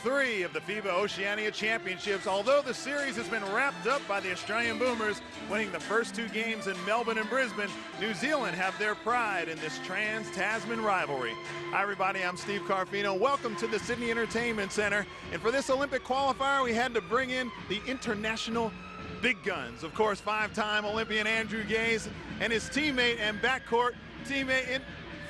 3 of the FIBA Oceania Championships. Although the series has been wrapped up by the Australian Boomers winning the first 2 games in Melbourne and Brisbane, New Zealand have their pride in this trans-Tasman rivalry. Hi everybody, I'm Steve Carfino. Welcome to the Sydney Entertainment Center. And for this Olympic qualifier, we had to bring in the international big guns. Of course, 5-time Olympian Andrew Gaze and his teammate and backcourt teammate in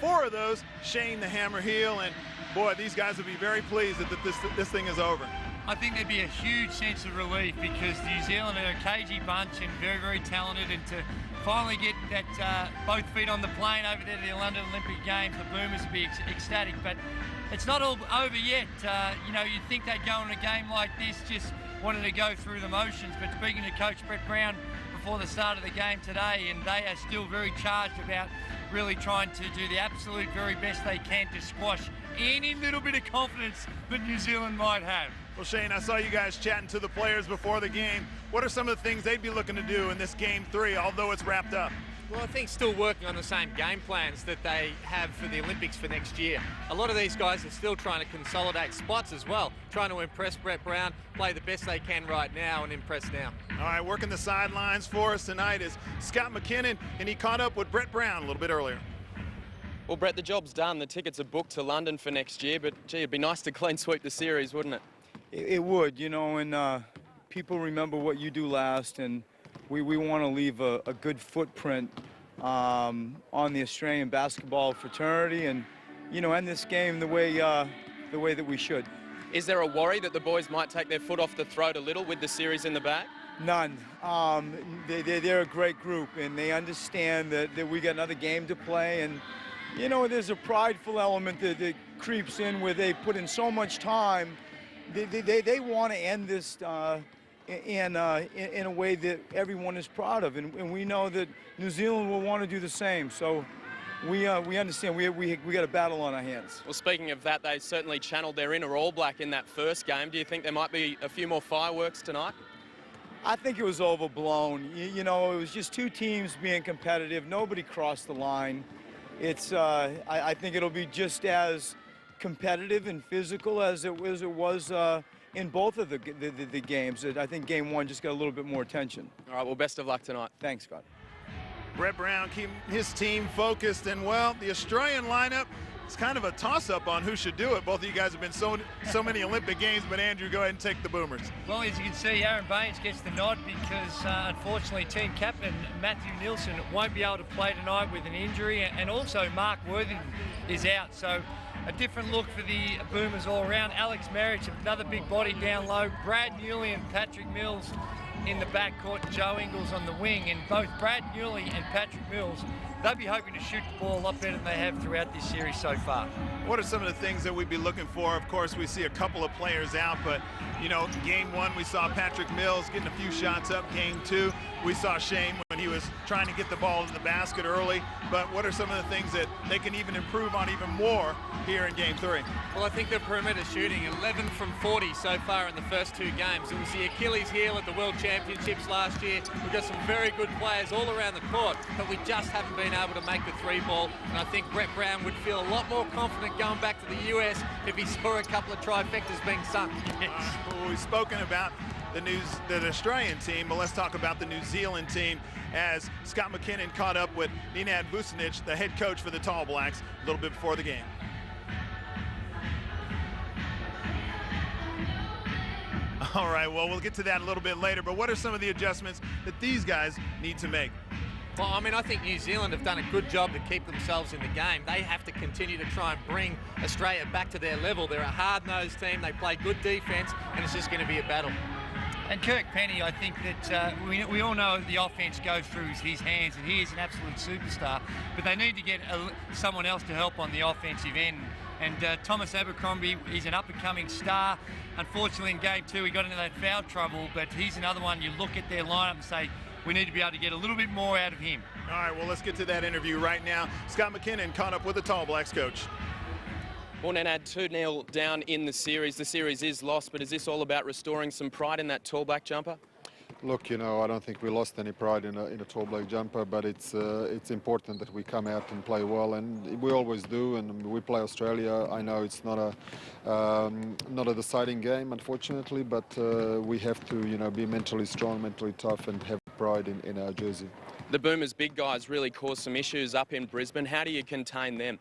4 of those, Shane the Hammer Heel. And boy, these guys will be very pleased that this thing is over. I think there'd be a huge sense of relief because New Zealand are a cagey bunch and very, very talented, and to finally get that both feet on the plane over there to the London Olympic Games, the Boomers would be ecstatic. But it's not all over yet. You know, you'd think they'd go in a game like this just wanting to go through the motions, but speaking to Coach Brett Brown before the start of the game today, and they are still very charged about really trying to do the absolute very best they can to squash any little bit of confidence that New Zealand might have. Well, Shane, I saw you guys chatting to the players before the game. What are some of the things they'd be looking to do in this Game 3, although it's wrapped up? Well, I think still working on the same game plans that they have for the Olympics for next year. A lot of these guys are still trying to consolidate spots as well, trying to impress Brett Brown, play the best they can right now and impress now. All right, working the sidelines for us tonight is Scott McKinnon, and he caught up with Brett Brown a little bit earlier. Well, Brett, the job's done. The tickets are booked to London for next year, but gee, it'd be nice to clean sweep the series, wouldn't it? It would, you know, and people remember what you do last, and we want to leave a good footprint on the Australian basketball fraternity, and you know, end this game the way that we should. Is there a worry that the boys might take their foot off the throat a little with the series in the bag? None. They're a great group, and they understand that we got another game to play, and you know, there's a prideful element that creeps in where they put in so much time. They want to end this in a way that everyone is proud of, and we know that New Zealand will want to do the same. So we understand we got a battle on our hands. Well, speaking of that, they certainly channeled their inner All Black in that first game. Do you think there might be a few more fireworks tonight? I think it was overblown. You know, it was just 2 teams being competitive. Nobody crossed the line. It's I think it'll be just as competitive and physical as it was in both of the games. I think Game 1 just got a little bit more attention. All right, well, best of luck tonight. Thanks, Scott. Brett Brown keeping his team focused, and well, the Australian lineup, it's kind of a toss-up on who should do it. Both of you guys have been so many Olympic games, but Andrew, go ahead and take the Boomers. Well, as you can see, Aaron Baines gets the nod because unfortunately team captain Matthew Nielsen won't be able to play tonight with an injury, and also Mark Worthington is out. So a different look for the Boomers all around. Alex Merritt, another big body down low. Brad Newley and Patrick Mills in the backcourt, Joe Ingles on the wing, and both Brad Newley and Patrick Mills, they'll be hoping to shoot the ball a lot better than they have throughout this series so far. What are some of the things that we'd be looking for? Of course, we see a couple of players out, but you know, Game 1 we saw Patrick Mills getting a few shots up. Game 2 we saw Shane when he was trying to get the ball to the basket early. But what are some of the things that they can even improve on even more here in Game 3? Well, I think the perimeter shooting, 11 from 40 so far in the first 2 games. It was the Achilles heel at the World Championships last year. We've got some very good players all around the court, but we just haven't been able to make the 3-ball. And I think Brett Brown would feel a lot more confident going back to the US if he saw a couple of trifectas being sunk. Well, we've spoken about the Australian team, but let's talk about the New Zealand team as Scott McKinnon caught up with Nenad Vucinic, the head coach for the Tall Blacks, a little bit before the game. All right, well, we'll get to that a little bit later, but what are some of the adjustments that these guys need to make? Well, I mean, I think New Zealand have done a good job to keep themselves in the game. They have to continue to try and bring Australia back to their level. They're a hard-nosed team. They play good defense, and it's just going to be a battle. And Kirk Penny, I think that we all know the offense goes through his hands, and he is an absolute superstar. But they need to get someone else to help on the offensive end. And Thomas Abercrombie, he's an up-and-coming star. Unfortunately, in Game 2, he got into that foul trouble, but he's another one you look at their lineup and say, we need to be able to get a little bit more out of him. All right, well, let's get to that interview right now. Scott McKinnon caught up with the Tall Blacks coach. Well, Nenad, 2-0 down in the series. The series is lost, but is this all about restoring some pride in that Tall Black jumper? Look, you know, I don't think we lost any pride in a tall black jumper, but it's important that we come out and play well, and we always do. And we play Australia. I know it's not a deciding game, unfortunately, but we have to, you know, be mentally strong, mentally tough, and have pride in our jersey. The Boomers' big guys really caused some issues up in Brisbane. How do you contain them?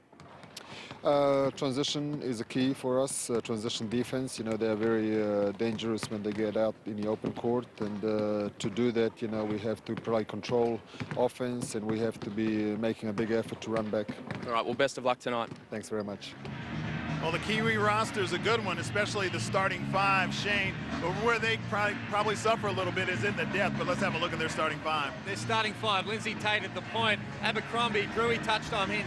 Transition is a key for us. Transition defense, you know, they are very dangerous when they get out in the open court, and to do that, you know, we have to play control offense, and we have to be making a big effort to run back. All right, well, best of luck tonight. Thanks very much. Well, the Kiwi roster is a good one, especially the starting five, Shane. But where they probably suffer a little bit is in the depth, but let's have a look at their starting five. Their starting five, Lindsay Tate at the point, Abercrombie, Drewy touched on him.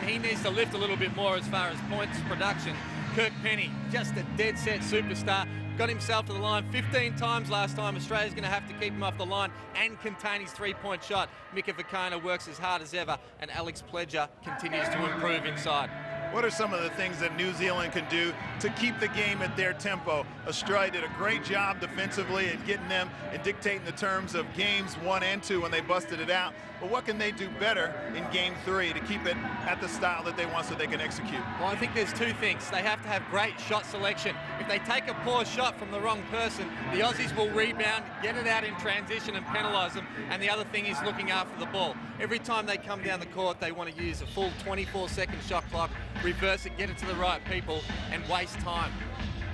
He needs to lift a little bit more as far as points production. Kirk Penny, just a dead-set superstar. Got himself to the line 15 times last time. Australia's going to have to keep him off the line and contain his three-point shot. Mika Vukona works as hard as ever, and Alex Pledger continues to improve inside. What are some of the things that New Zealand can do to keep the game at their tempo? Australia did a great job defensively at getting them and dictating the terms of games 1 and 2 when they busted it out. But what can they do better in game 3 to keep it at the style that they want so they can execute? Well, I think there's two things. They have to have great shot selection. If they take a poor shot from the wrong person, the Aussies will rebound, get it out in transition and penalise them. And the other thing is looking after the ball. Every time they come down the court, they want to use a full 24-second shot clock, reverse it, get it to the right people, and waste time.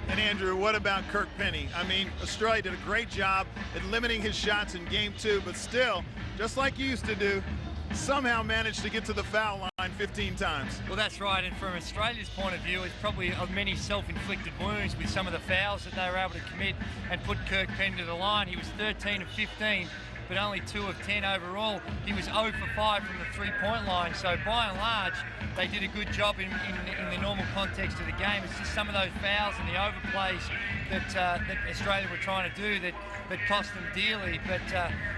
And Andrew, what about Kirk Penny? I mean, Australia did a great job at limiting his shots in game 2, but still, just like you used to do, somehow managed to get to the foul line 15 times. Well, that's right, and from Australia's point of view, it's probably of many self-inflicted wounds with some of the fouls that they were able to commit and put Kirk Penny to the line. He was 13 of 15, but only 2 of 10 overall. He was 0 for 5 from the three-point line, so by and large, they did a good job in the normal context of the game. It's just some of those fouls and the overplays that Australia were trying to do that cost them dearly. But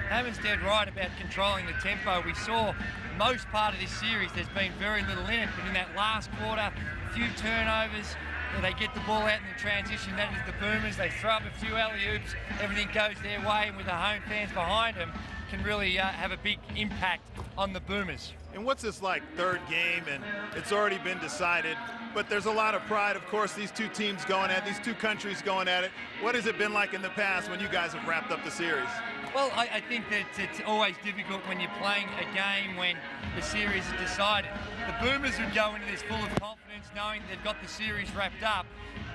Hammond's dead right about controlling the tempo. We saw most part of this series, there's been very little in it, but in that last quarter, a few turnovers, they get the ball out in the transition. That is the Boomers. They throw up a few alley-oops, everything goes their way, and with the home fans behind them, can really have a big impact on the Boomers. And what's this like, third game, and it's already been decided, but there's a lot of pride, of course, these two teams going at it, these two countries going at it. What has it been like in the past when you guys have wrapped up the series? Well, I think that it's always difficult when you're playing a game when the series is decided. The Boomers would go into this full of confidence, knowing they've got the series wrapped up.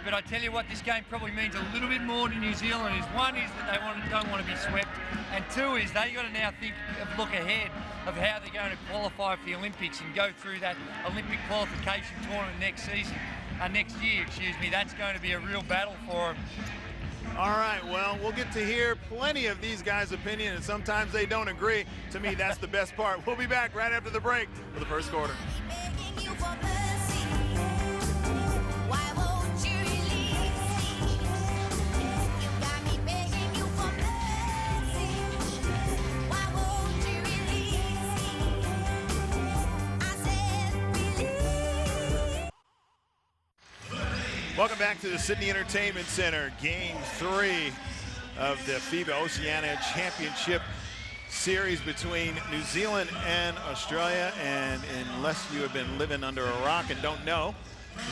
But I tell you what, this game probably means a little bit more to New Zealanders. One is that they don't want to be swept, and two is they got to now look ahead of how they're going to qualify for the Olympics and go through that Olympic qualification tournament next year. That's going to be a real battle for them. All right, well, we'll get to hear plenty of these guys' opinion, and sometimes they don't agree. To me, that's the best part. We'll be back right after the break for the first quarter. Welcome back to the Sydney Entertainment Center, Game 3 of the FIBA Oceania Championship Series between New Zealand and Australia. And unless you have been living under a rock and don't know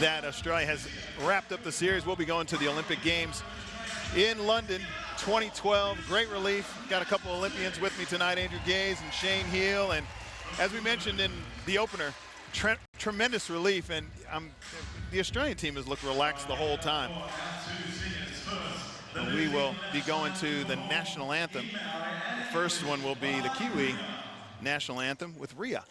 that Australia has wrapped up the series, we'll be going to the Olympic Games in London 2012. Great relief. Got a couple Olympians with me tonight, Andrew Gaze and Shane Heel. And as we mentioned in the opener, tremendous relief, and the Australian team has looked relaxed the whole time. And we will be going to the national anthem. The first one will be the Kiwi national anthem with Ria.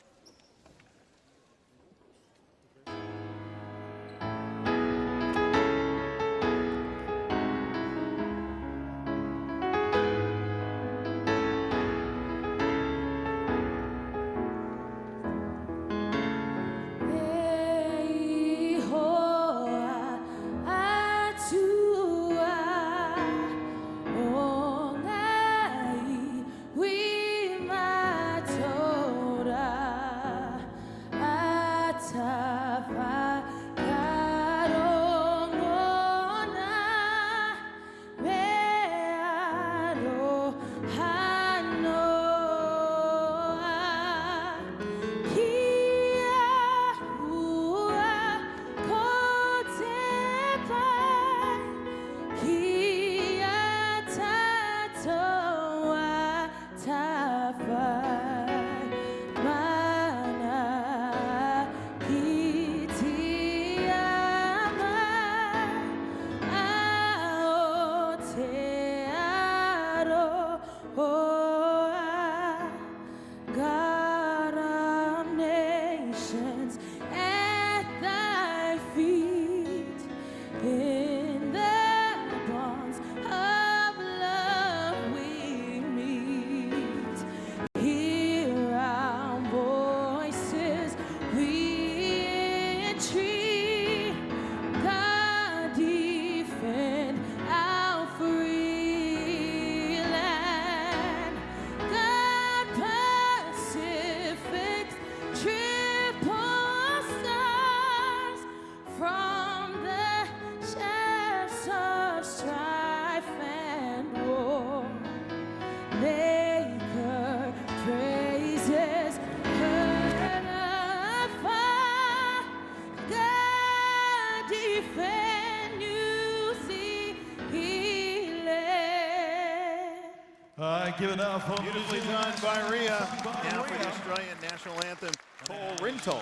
We might hold says, God defend New Zealand. Give it up for Beautifully done by Rhea. Now for the Australian national anthem, Cole Rintoul.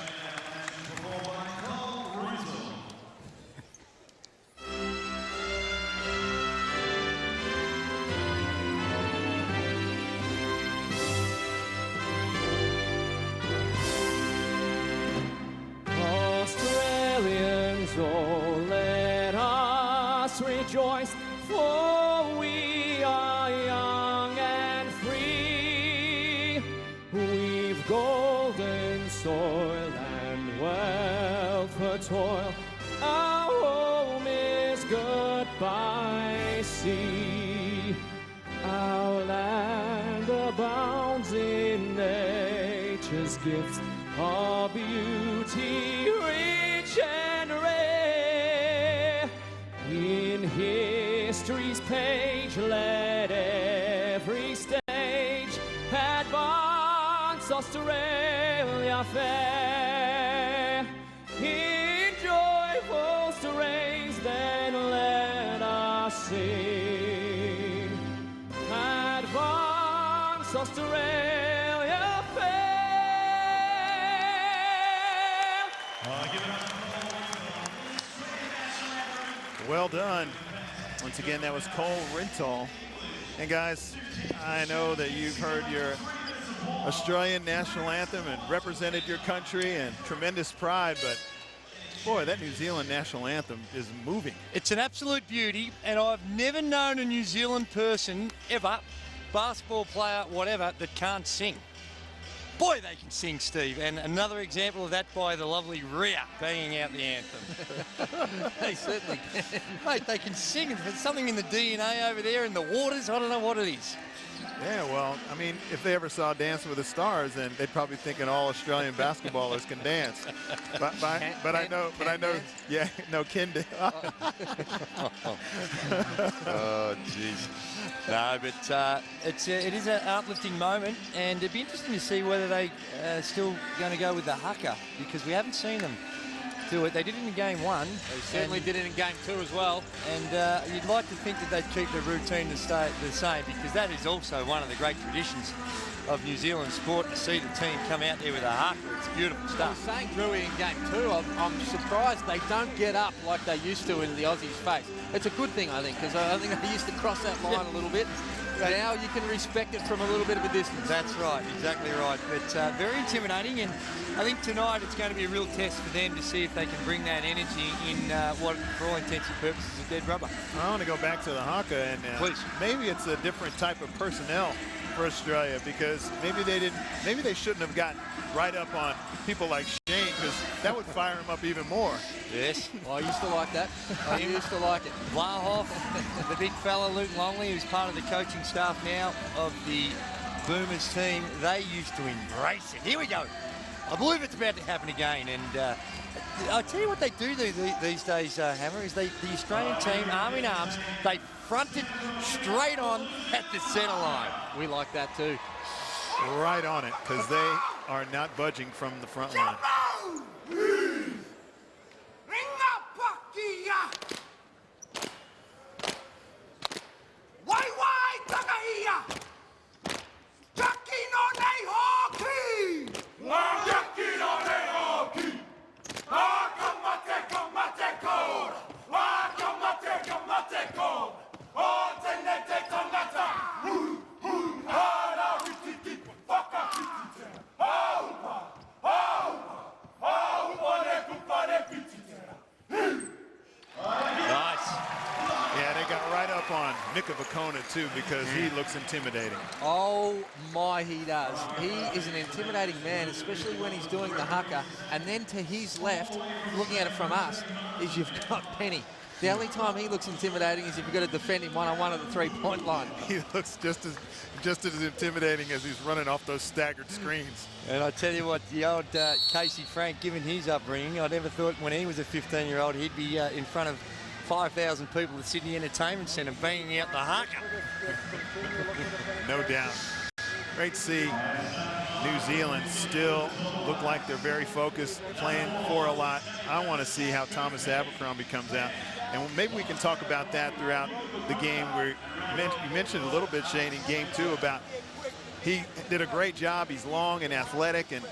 Australians, oh, let us rejoice, for we are young and free. We've golden soil and wealth for toil. Our home is goodbye sea. Our land abounds in nature's gifts, our beauty rich and rare. In history's page, let every stage advance Australia fair. In joyful strains, then let us sing. Advance Australia fair. Well done. Once again, that was Cole Rintoul. And guys, I know that you've heard your Australian national anthem and represented your country and tremendous pride, but boy, that New Zealand national anthem is moving. It's an absolute beauty, and I've never known a New Zealand person ever, basketball player, whatever, that can't sing. Boy, they can sing, Steve. And another example of that by the lovely Rhea banging out the anthem. They certainly can. Mate, they can sing. There's something in the DNA over there in the waters. I don't know what it is. Yeah, well, I mean, if they ever saw Dancing with the Stars, then they'd probably thinking all Australian basketballers can dance. But I know, yeah, no, can dance. Oh, jeez. No, but it is an uplifting moment, and it'd be interesting to see whether they still going to go with the haka, because we haven't seen them do it. They did it in game one. They certainly did it in game two as well. And you'd like to think that they'd keep the routine to stay the same, because that is also one of the great traditions of New Zealand sport, to see the team come out there with a haka. It's beautiful I was stuff. saying, Drewy, in game two, I'm surprised they don't get up like they used to in the Aussies' face. It's a good thing, I think, because I think they used to cross that line a little bit. Now you can respect it from a little bit of a distance. That's right, exactly right. But very intimidating, and I think tonight it's going to be a real test for them to see if they can bring that energy in what, for all intents and purposes, is dead rubber. I want to go back to the haka, and Please. Maybe it's a different type of personnel for Australia, because maybe they shouldn't have gotten right up on people like Shane, because that would fire him up even more. Yes. I used to like that. I used to like it. Vlahoff, the big fella, Luke Longley, who's part of the coaching staff now of the Boomers team, they used to embrace it. Here we go. I believe it's about to happen again. And I'll tell you what they do these days, Hammer, is the Australian team, arm in arms, they front it straight on at the centre line. We like that too. Right on it, because they are not budging from the front line. Too, because he looks intimidating. Oh my, he does. He is an intimidating man, especially when he's doing the haka. And then to his left, looking at it from us, is you've got Penny. The only time he looks intimidating is if you've got to defend him one-on-one at the three-point line. He looks just as intimidating as he's running off those staggered screens. And I tell you what, the old Casey Frank, given his upbringing, I never thought when he was a 15-year-old he'd be in front of 5,000 people at Sydney Entertainment Centre banging out the haka. No doubt. Great to see New Zealand still look like they're very focused, playing for a lot. I want to see how Thomas Abercrombie comes out. And maybe we can talk about that throughout the game. Where you mentioned a little bit, Shane, in game 2 about he did a great job. He's long and athletic and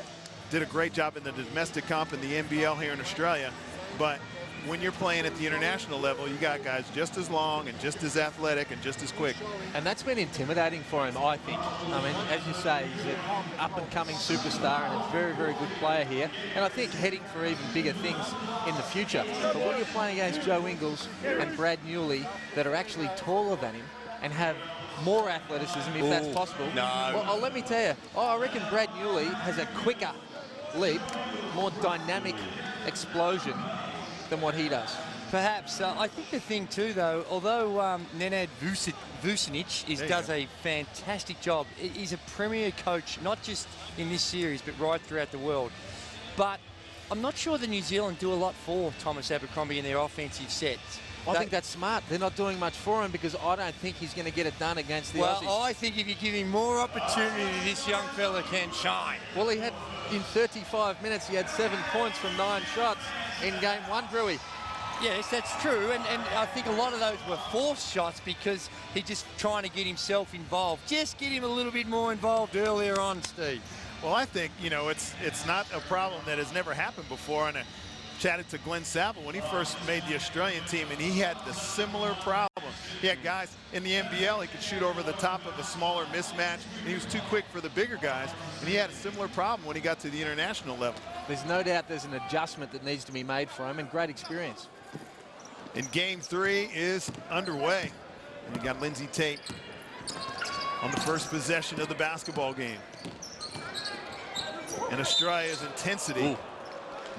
did a great job in the domestic comp in the NBL here in Australia. But when you're playing at the international level, you got guys just as long and just as athletic and just as quick. And that's been intimidating for him, I think. I mean, as you say, he's an up-and-coming superstar and a very, very good player here. And I think heading for even bigger things in the future. But when you're playing against Joe Ingles and Brad Newley that are actually taller than him and have more athleticism, if that's possible. No. Well, let me tell you, I reckon Brad Newley has a quicker leap, more dynamic explosion than what he does. Perhaps. I think the thing too, though, although Nenad Vucinic does a fantastic job, he's a premier coach, not just in this series, but right throughout the world. But I'm not sure the New Zealand do a lot for Thomas Abercrombie in their offensive sets. I think that's smart. They're not doing much for him because I don't think he's going to get it done against the Aussies. Well, I think if you give him more opportunity, this young fella can shine. Well, he had, in 35 minutes, he had 7 points from 9 shots in game 1, Drewy. Yes, that's true, and I think a lot of those were forced shots because he's just trying to get himself involved. Just get him a little bit more involved earlier on, Steve. Well, I think, you know, it's not a problem that has never happened before. And I chatted to Glenn Saville when he first made the Australian team, and he had the similar problem. He had guys in the NBL, he could shoot over the top of a smaller mismatch, and he was too quick for the bigger guys, and he had a similar problem when he got to the international level. There's no doubt there's an adjustment that needs to be made for him, and great experience. And game 3 is underway. And you got Lindsay Tate on the first possession of the basketball game. And Australia's intensity. Ooh.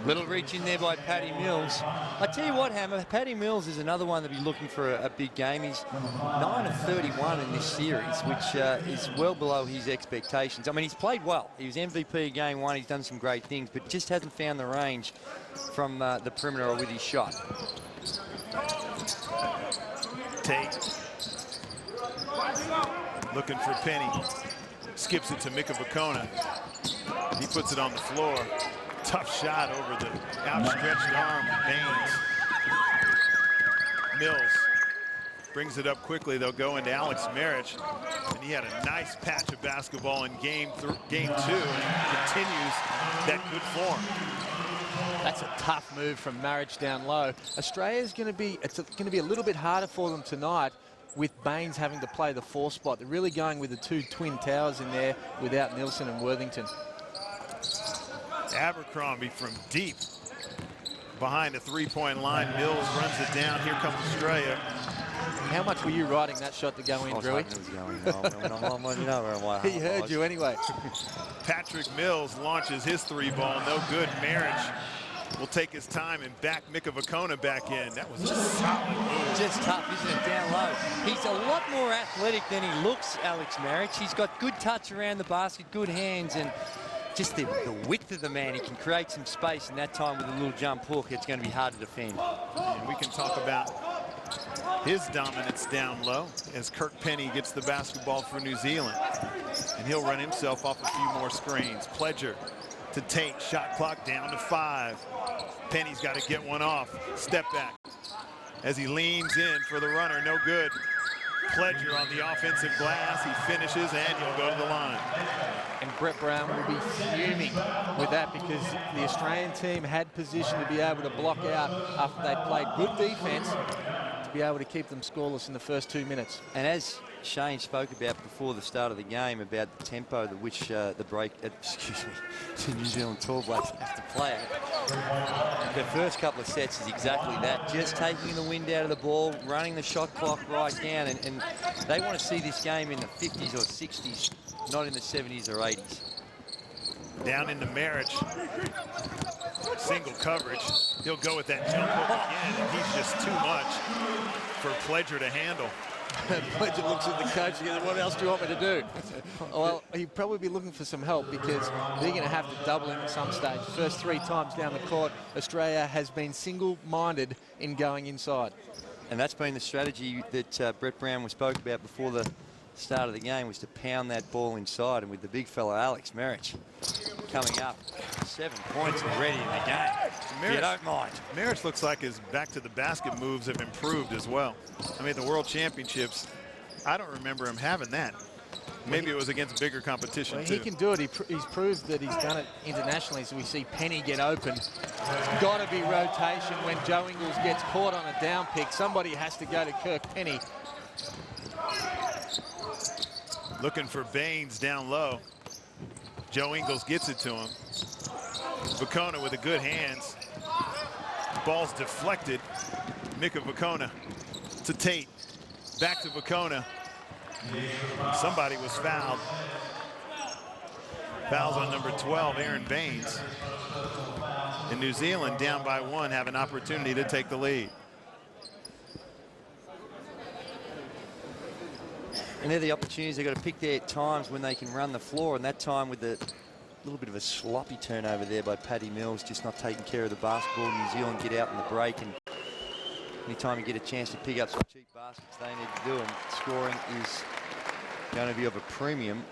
Little reach in there by Paddy Mills. I tell you what, Hammer, Paddy Mills is another one that'll be looking for a big game. He's 9 of 31 in this series, which is well below his expectations. I mean, he's played well. He was MVP of game 1. He's done some great things, but just hasn't found the range from the perimeter or with his shot. Tate looking for Penny. Skips it to Mika Vukona. He puts it on the floor. Tough shot over the outstretched arm of Baines. Mills brings it up quickly. They'll go into Alex Marich. And he had a nice patch of basketball in game 2 and continues that good form. That's a tough move from Marich down low. Australia's going to be, it's going to be a little bit harder for them tonight with Baines having to play the 4 spot. They're really going with the 2 twin towers in there without Nielsen and Worthington. Abercrombie from deep behind the 3-point line. Mills runs it down. Here comes Australia. How much were you riding that shot to go in, Drewy? He heard you anyway. Patrick Mills launches his 3-ball. No good. Marich will take his time and back Mika Vukona back in. That was a solid move. Just tough, isn't it, down low? He's a lot more athletic than he looks, Alex Marich. He's got good touch around the basket, good hands, and just the width of the man. He can create some space, and that time with a little jump hook, it's going to be hard to defend. And we can talk about his dominance down low as Kirk Penny gets the basketball for New Zealand. And he'll run himself off a few more screens. Pledger to Tate, shot clock down to 5. Penny's got to get one off. Step back as he leans in for the runner, no good. Pledger on the offensive glass, he finishes and he'll go to the line. And Brett Brown will be fuming with that because the Australian team had position to be able to block out after they played good defense to be able to keep them scoreless in the first 2 minutes. And as Shane spoke about before the start of the game about the tempo at which the New Zealand Tall Blacks have to play it. The first couple of sets is exactly that, just taking the wind out of the ball, running the shot clock right down, and they want to see this game in the 50s or 60s, not in the 70s or 80s. Down into Marich. Single coverage. He'll go with that jump hook again, and he's just too much for Pledger to handle. Pledger looks at the coach and goes, what else do you want me to do? Well, he'd probably be looking for some help because they're going to have to double him at some stage. First 3 times down the court, Australia has been single-minded in going inside. And that's been the strategy that Brett Brown spoke about before the start of the game was to pound that ball inside, and with the big fella Alex Merich coming up, 7 points already in the game. If you don't mind. Merich looks like his back to the basket moves have improved as well. I mean, at the World Championships, I don't remember him having that. Maybe it was against bigger competition, well, too. He can do it. He's proved that he's done it internationally. So we see Penny get open. Got to be rotation when Joe Ingles gets caught on a down pick. Somebody has to go to Kirk Penny. Looking for Baines down low. Joe Ingles gets it to him. Vukona with the good hands. Ball's deflected. Mika Vukona to Tate. Back to Vukona. Somebody was fouled. Fouls on number 12, Aaron Baines. And New Zealand, down by 1, have an opportunity to take the lead. And they're the opportunities they've got to pick their times when they can run the floor, and that time with the little bit of a sloppy turnover there by Paddy Mills, just not taking care of the basketball. New Zealand get out in the break, and anytime you get a chance to pick up some cheap baskets, they need to do, and scoring is going to be of a premium.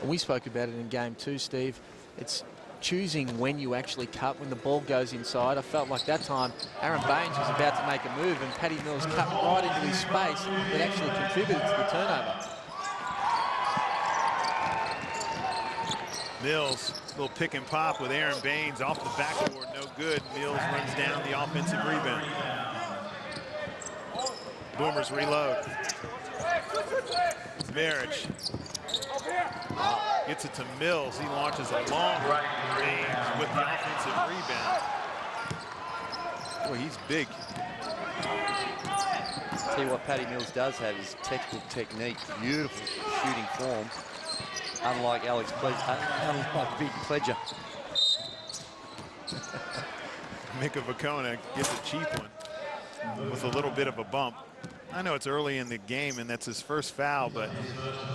We spoke about it in game 2, Steve. It's choosing when you actually cut, when the ball goes inside. I felt like that time Aaron Baines was about to make a move and Paddy Mills cut right into his space that actually contributed to the turnover. Mills, little pick and pop with Aaron Baines off the backboard, no good. Mills runs down the offensive rebound. Boomers reload. Marriage gets it to Mills. He launches a long range with the offensive rebound. Boy, he's big. Tell you what Paddy Mills does have is textbook technique, beautiful shooting form, unlike unlike Big Pledger. Mika Vukona gets a cheap one with a little bit of a bump. I know it's early in the game and that's his first foul, but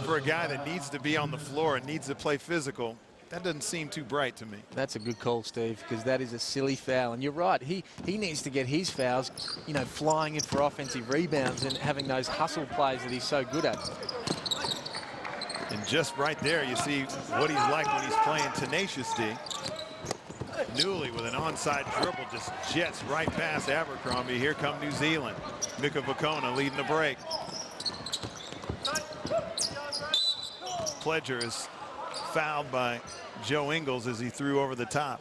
for a guy that needs to be on the floor and needs to play physical, that doesn't seem too bright to me. That's a good call, Steve, because that is a silly foul. And you're right, he needs to get his fouls, you know, flying in for offensive rebounds and having those hustle plays that he's so good at. And just right there, you see what he's like when he's playing tenacious D. Newley with an onside dribble just jets right past Abercrombie. Here come New Zealand. Mika Vukona leading the break. Pledger is fouled by Joe Ingles as he threw over the top.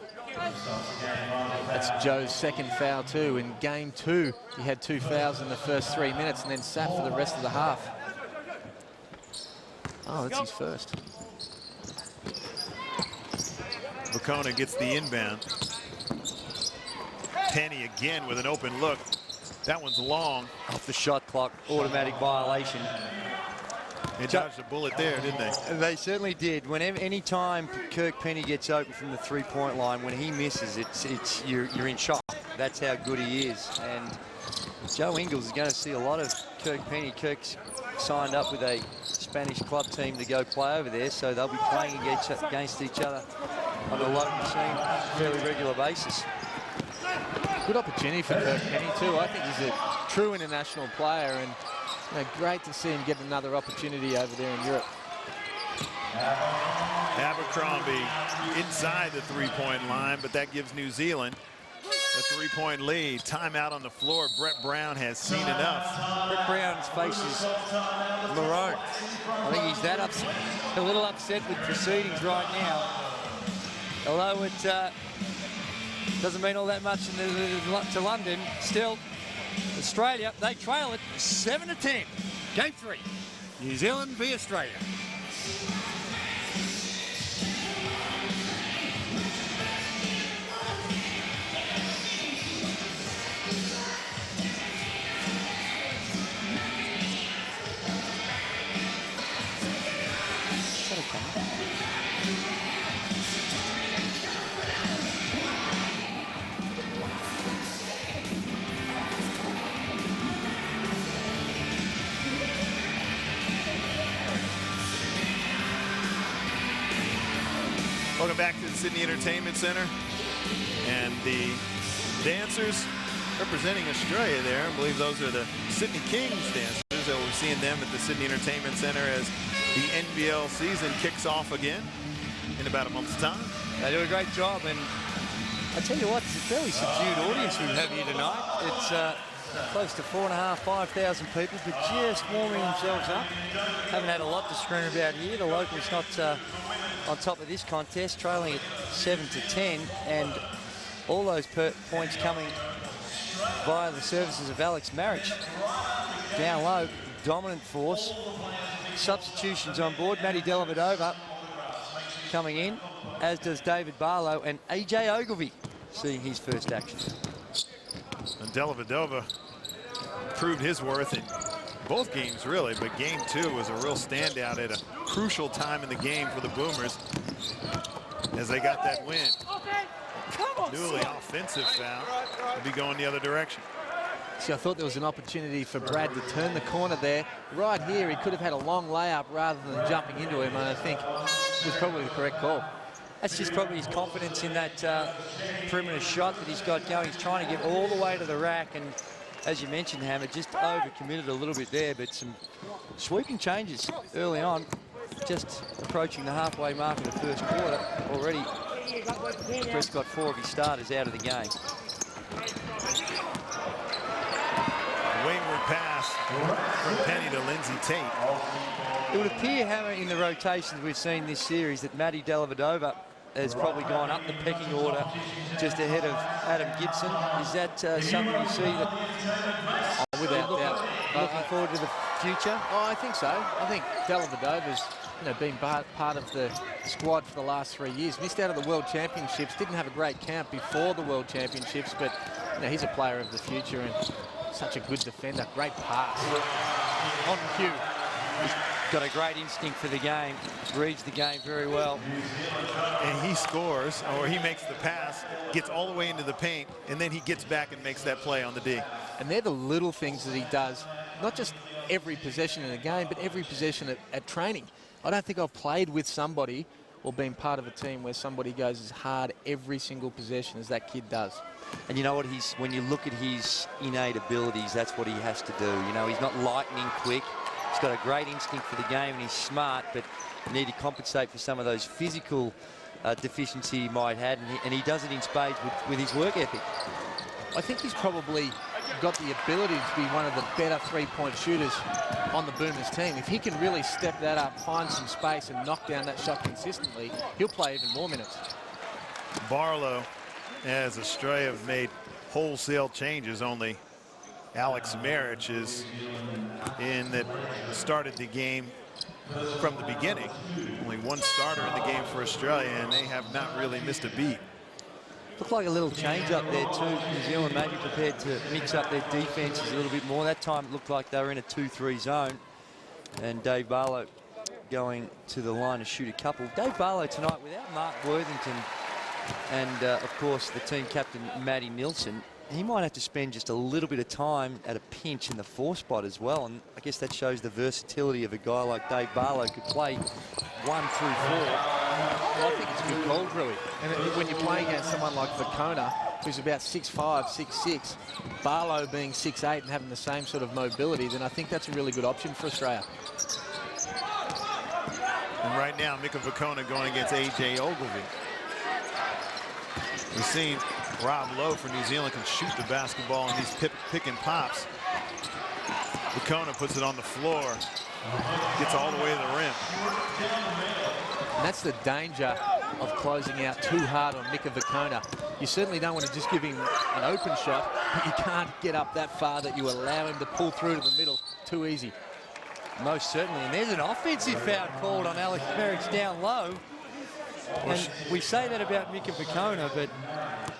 That's Joe's second foul too. In game 2, he had 2 fouls in the first 3 minutes and then sat for the rest of the half. Oh, that's his first. Vukona gets the inbound. Penny again with an open look. That one's long. Off the shot clock, automatic violation. They dodged a bullet there, didn't they? They certainly did. Whenever, any time Kirk Penny gets open from the three-point line, when he misses, you're in shock. That's how good he is. And Joe Ingles is going to see a lot of Kirk Penny. Kirk's signed up with a Spanish club team to go play over there, so they'll be playing against each other on a local scene fairly regular basis. Good opportunity for Kirk Penny too. I think he's a true international player, and you know, great to see him get another opportunity over there in Europe. Abercrombie inside the three-point line, but that gives New Zealand a three-point lead. Timeout on the floor. Brett Brown has seen enough. Brett Brown's face is maroon. I think he's that upset, a little upset with proceedings right now. Although it doesn't mean all that much to London, still, Australia, they trail it 7-10. Game 3, New Zealand v Australia. Welcome back to the Sydney Entertainment Center. And the dancers representing Australia there, I believe those are the Sydney Kings dancers, So we're seeing them at the Sydney Entertainment Center as the NBL season kicks off again in about a month's time. They do a great job, and I tell you what, it's a fairly subdued audience we have here tonight. It's close to 4,500, 5,000 people, but just warming themselves up. Haven't had a lot to scream about here. The locals not on top of this contest, trailing at 7-10, and all those points coming via the services of Alex Marich. Down low, dominant force. Substitutions on board. Matty Dellavedova coming in, as does David Barlow, and AJ Ogilvie seeing his first action. And Dellavedova proved his worth in both games, really, but game 2 was a real standout at a crucial time in the game for the Boomers as they got that win. Newly offensive foul. Will be going the other direction. See, I thought there was an opportunity for Brad to turn the corner there. Right here, he could have had a long layup rather than jumping into him, and I think it was probably the correct call. That's just probably his confidence in that perimeter shot that he's got going. He's trying to get all the way to the rack, and as you mentioned, Hammer, just overcommitted a little bit there, but some sweeping changes early on. Just approaching the halfway mark of the first quarter. Already, Prescott 4 of his starters out of the game. Wayward pass from Penny to Lindsay Tate. It would appear, Hammer, in the rotations we've seen this series that Matty Dellavedova has probably gone up the pecking order just ahead of Adam Gibson. Is that something you see that Without doubt. looking forward to the future? Oh, I think so. I think Dellavedova's been part of the squad for the last 3 years. Missed out of the World Championships, didn't have a great camp before the World Championships, but he's a player of the future and such a good defender. Great pass. On cue. He's got a great instinct for the game, reads the game very well. And he scores, or he makes the pass, gets all the way into the paint, and then he gets back and makes that play on the D. And they're the little things that he does, not just every possession in the game, but every possession at training. I don't think I've played with somebody or been part of a team where somebody goes as hard every single possession as that kid does. And you know what, when you look at his innate abilities, that's what he has to do. He's not lightning quick. He's got a great instinct for the game and he's smart, but you need to compensate for some of those physical deficiency he might have, and he does it in spades with his work ethic. I think he's probably got the ability to be one of the better three-point shooters on the Boomers team. If he can really step that up, find some space and knock down that shot consistently, he'll play even more minutes. Barlow, as Australia have made wholesale changes, only Alex Marich is in that started the game from the beginning. Only one starter in the game for Australia, and they have not really missed a beat. Looked like a little change up there too. New Zealand maybe prepared to mix up their defenses a little bit more. That time it looked like they were in a 2-3 zone. And Dave Barlow going to the line to shoot a couple. Dave Barlow tonight without Mark Worthington and of course the team captain Matty Nilsson, he might have to spend just a little bit of time at a pinch in the 4 spot as well. And I guess that shows the versatility of a guy like Dave Barlow, could play 1 through 4. Well, I think it's a good call, Drewy. And when you're playing against someone like Vakona, who's about 6'5", 6'6", Barlow being 6'8", and having the same sort of mobility, then I think that's a really good option for Australia. And right now, Mika Vakona going against AJ Ogilvie. We've seen Rob Lowe for New Zealand can shoot the basketball in these pick and pops. Vakona puts it on the floor, gets all the way to the rim. And that's the danger of closing out too hard on Mika Vakona. You certainly don't want to just give him an open shot, but you can't get up that far that you allow him to pull through to the middle too easy. Most certainly. And there's an offensive foul called on Alex Merrick's down low. And we say that about Mika Vakona, but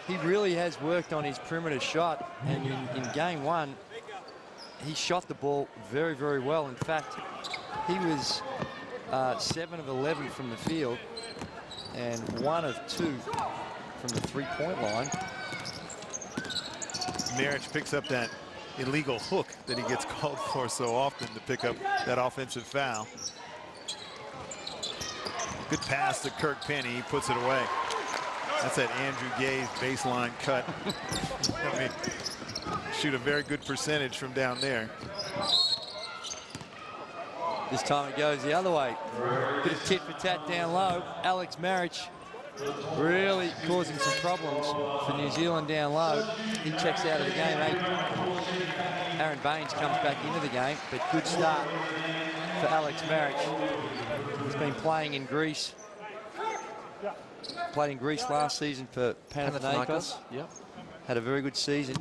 he really has worked on his perimeter shot. And in game 1, he shot the ball very, very well. In fact, he was 7 of 11 from the field and 1 of 2 from the three-point line. Marich picks up that illegal hook that he gets called for so often to pick up that offensive foul. Good pass to Kirk Penny. He puts it away. That's that Andrew Gaze baseline cut. I mean, shoot a very good percentage from down there. This time it goes the other way. Bit of tit for tat down low. Alex Marich really causing some problems for New Zealand down low. He checks out of the game. Aaron Baines comes back into the game, but good start for Alex Marich. He's been playing in Greece. Played in Greece last season for Panathinaikos. Yep. Had a very good season.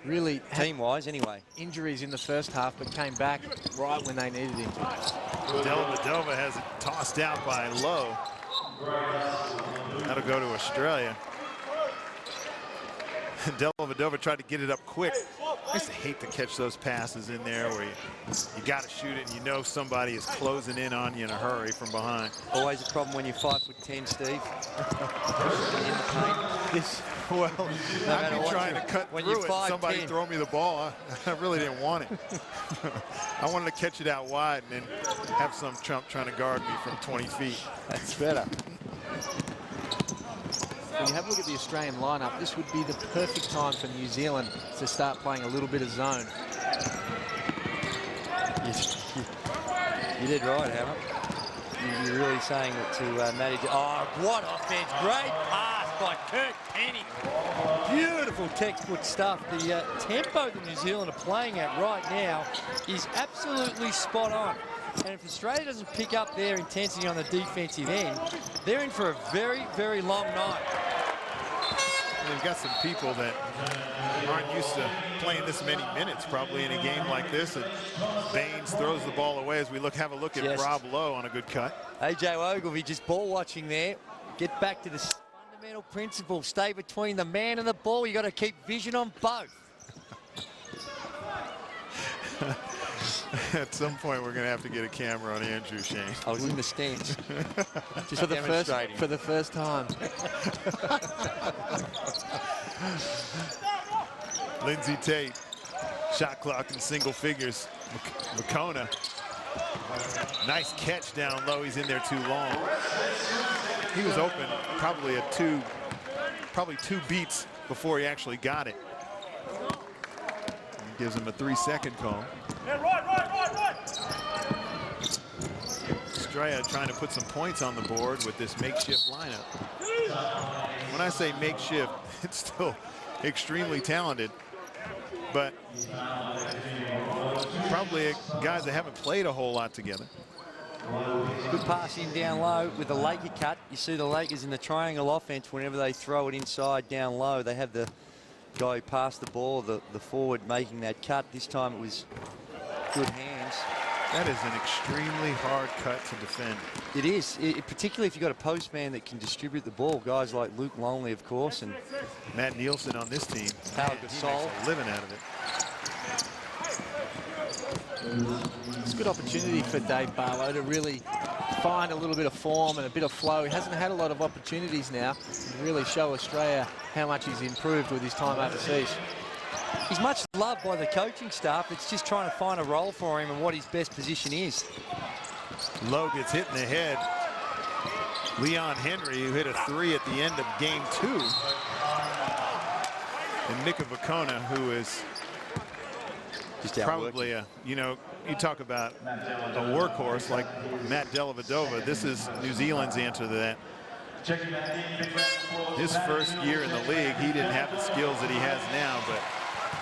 Really team-wise, anyway. Injuries in the first half, but came back right when they needed him. Dellavedova has it tossed out by Lowe. That'll go to Australia. Dellavedova tried to get it up quick. I used to hate to catch those passes in there where you got to shoot it and you know somebody is closing in on you in a hurry from behind. Always a problem when you're 5'10", Steve. Well, I'd be trying to cut when through you're it. Somebody 5'10". throw me the ball. I really didn't want it. I wanted to catch it out wide and then have some chump trying to guard me from 20 feet. That's better. When you have a look at the Australian lineup, this would be the perfect time for New Zealand to start playing a little bit of zone. You did right, Hammer. You're really saying it to Matty. Oh, what offense. Great pass by Kurt Kenny. Beautiful textbook stuff. The tempo that New Zealand are playing at right now is absolutely spot on. And if Australia doesn't pick up their intensity on the defensive end, they're in for a very, very long night. They've got some people that aren't used to playing this many minutes probably in a game like this. And Baines throws the ball away as we have a look at Rob Lowe on a good cut. AJ Ogilvy just ball watching there. Get back to the fundamental principle. Stay between the man and the ball. You got to keep vision on both. At some point, we're going to have to get a camera on Andrew, Shane. I was in the stands. Just for the first time. Lindsay Tate, shot clock in single figures. Makona, nice catch down low. He's in there too long. He was open probably two beats before he actually got it. He gives him a 3-second call. Australia trying to put some points on the board with this makeshift lineup. When I say makeshift, it's still extremely talented, but probably guys that haven't played a whole lot together. Good pass in down low with the Laker cut. You see the Lakers in the triangle offense. Whenever they throw it inside down low, they have the guy who passed the ball, the forward, making that cut. This time it was good hands. That is an extremely hard cut to defend. It is, particularly if you've got a postman that can distribute the ball. Guys like Luke Longley, of course, and Matt Nielsen on this team. Pau He makes Gasol. a living out of it. It's a good opportunity for Dave Barlow to really find a little bit of form and a bit of flow. He hasn't had a lot of opportunities now to really show Australia how much he's improved with his time overseas. He's much loved by the coaching staff. It's just trying to find a role for him and what his best position is. Lowe gets hit in the head. Leon Henry, who hit a 3 at the end of game 2. And Mika Vakona, who is just probably you talk about a workhorse like Matt Dellavedova. This is New Zealand's answer to that. His first year in the league, he didn't have the skills that he has now, but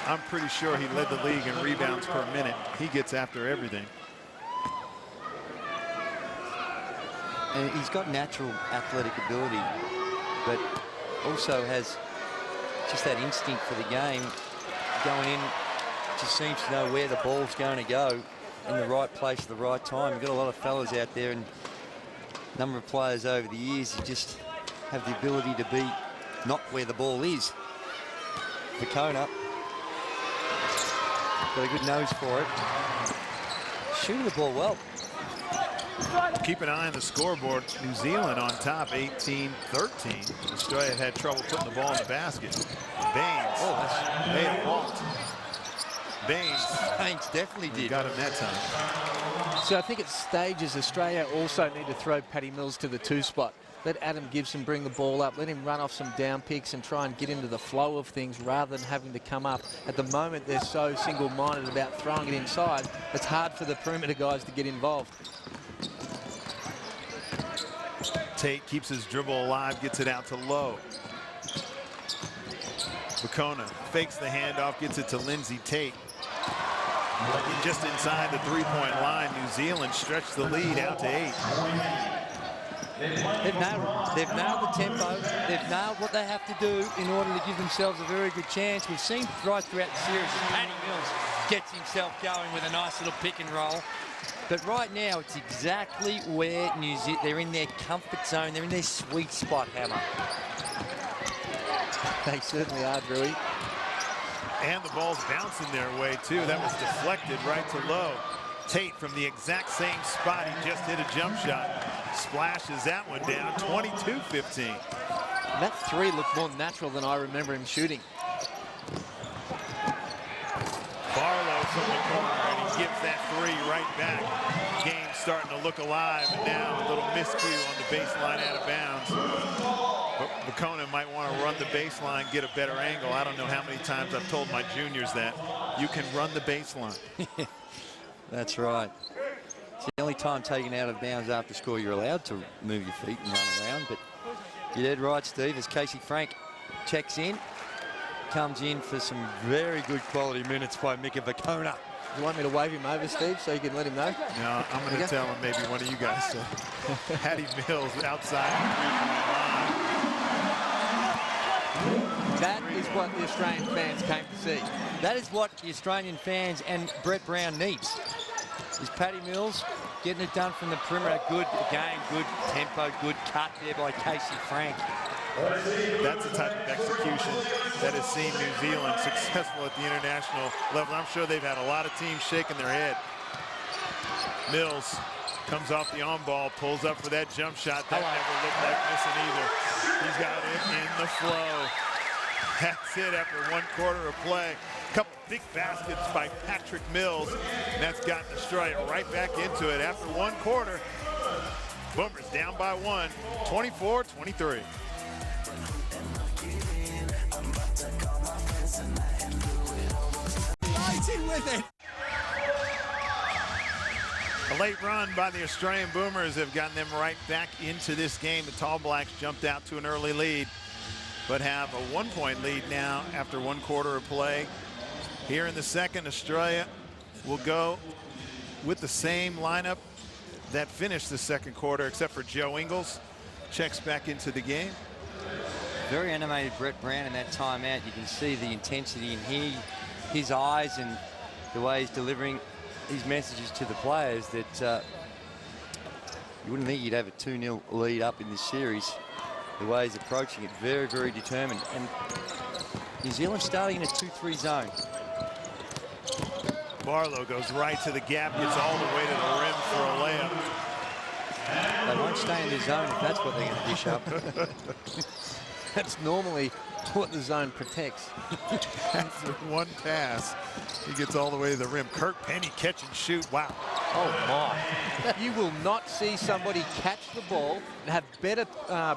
I'm pretty sure he led the league in rebounds per minute. He gets after everything. And he's got natural athletic ability, but also has just that instinct for the game. Going in, just seems to know where the ball's going to go in the right place at the right time. We've got a lot of fellas out there, and a number of players over the years who just have the ability to be not where the ball is. Vakona got a good nose for it. Shooting the ball well. Keep an eye on the scoreboard. New Zealand on top, 18-13. Australia had trouble putting the ball in the basket. Baines. They had walked. Baines definitely did. Got him that time. So I think at stages, Australia also need to throw Paddy Mills to the 2 spot. let Adam Gibson bring the ball up, let him run off some down picks and try and get into the flow of things rather than having to come up. At the moment, they're so single-minded about throwing it inside, it's hard for the perimeter guys to get involved. Tate keeps his dribble alive, gets it out to Lowe. Bacona fakes the handoff, gets it to Lindsay Tate. Just inside the three-point line, New Zealand stretched the lead out to 8. They've nailed it. They've nailed the tempo. They've nailed what they have to do in order to give themselves a very good chance. We've seen right throughout the series as Paddy Mills gets himself going with a nice little pick and roll. But right now, it's exactly where New Zealand, they're in their comfort zone. They're in their sweet spot, Hammer. They certainly are, Drewy. And the ball's bouncing their way, too. That was deflected right to Lowe. Tate from the exact same spot. He just hit a jump shot. Splashes that one down, 22-15. That three looked more natural than I remember him shooting. Barlow from the corner, and he gives that three right back. Game starting to look alive, and now a little miscue on the baseline out of bounds. But Bacona might want to run the baseline, get a better angle. I don't know how many times I've told my juniors that. You can run the baseline. That's right. It's the only time taken out of bounds after score you're allowed to move your feet and run around. But you're dead right, Steve, as Casey Frank checks in. Comes in for some very good quality minutes by Mika Bacona. You want me to wave him over, Steve, so you can let him know? No, I'm going to tell him maybe one of you guys. So. Patty Mills outside the three-point line. That is what the Australian fans came to see. That is what the Australian fans and Brett Brown needs. Is Patty Mills getting it done from the perimeter. Good again, good tempo, good cut there by Casey Frank. That's the type of execution that has seen New Zealand successful at the international level. I'm sure they've had a lot of teams shaking their head. Mills comes off the on-ball, pulls up for that jump shot. That never looked like missing either. He's got it in the flow. That's it after 1 quarter of play. A couple big baskets by Patrick Mills, and that's gotten Australia right back into it after 1 quarter. Boomers down by 1, 24-23. With it. A late run by the Australian Boomers have gotten them right back into this game. The Tall Blacks jumped out to an early lead, but have a 1-point lead now after 1 quarter of play. Here in the second, Australia will go with the same lineup that finished the second quarter, except for Joe Ingles. Checks back into the game. Very animated Brett Brown in that timeout. You can see the intensity in his eyes and the way he's delivering his messages to the players that you wouldn't think you'd have a 2-0 lead up in this series. The way he's approaching it, very, very determined. And New Zealand starting in a 2-3 zone. Barlow goes right to the gap, gets all the way to the rim for a layup. They won't stay in the zone if that's what they're going to dish up. That's normally what the zone protects. After 1 pass, he gets all the way to the rim. Kirk Penny catch and shoot. Wow. Oh my. You will not see somebody catch the ball and have better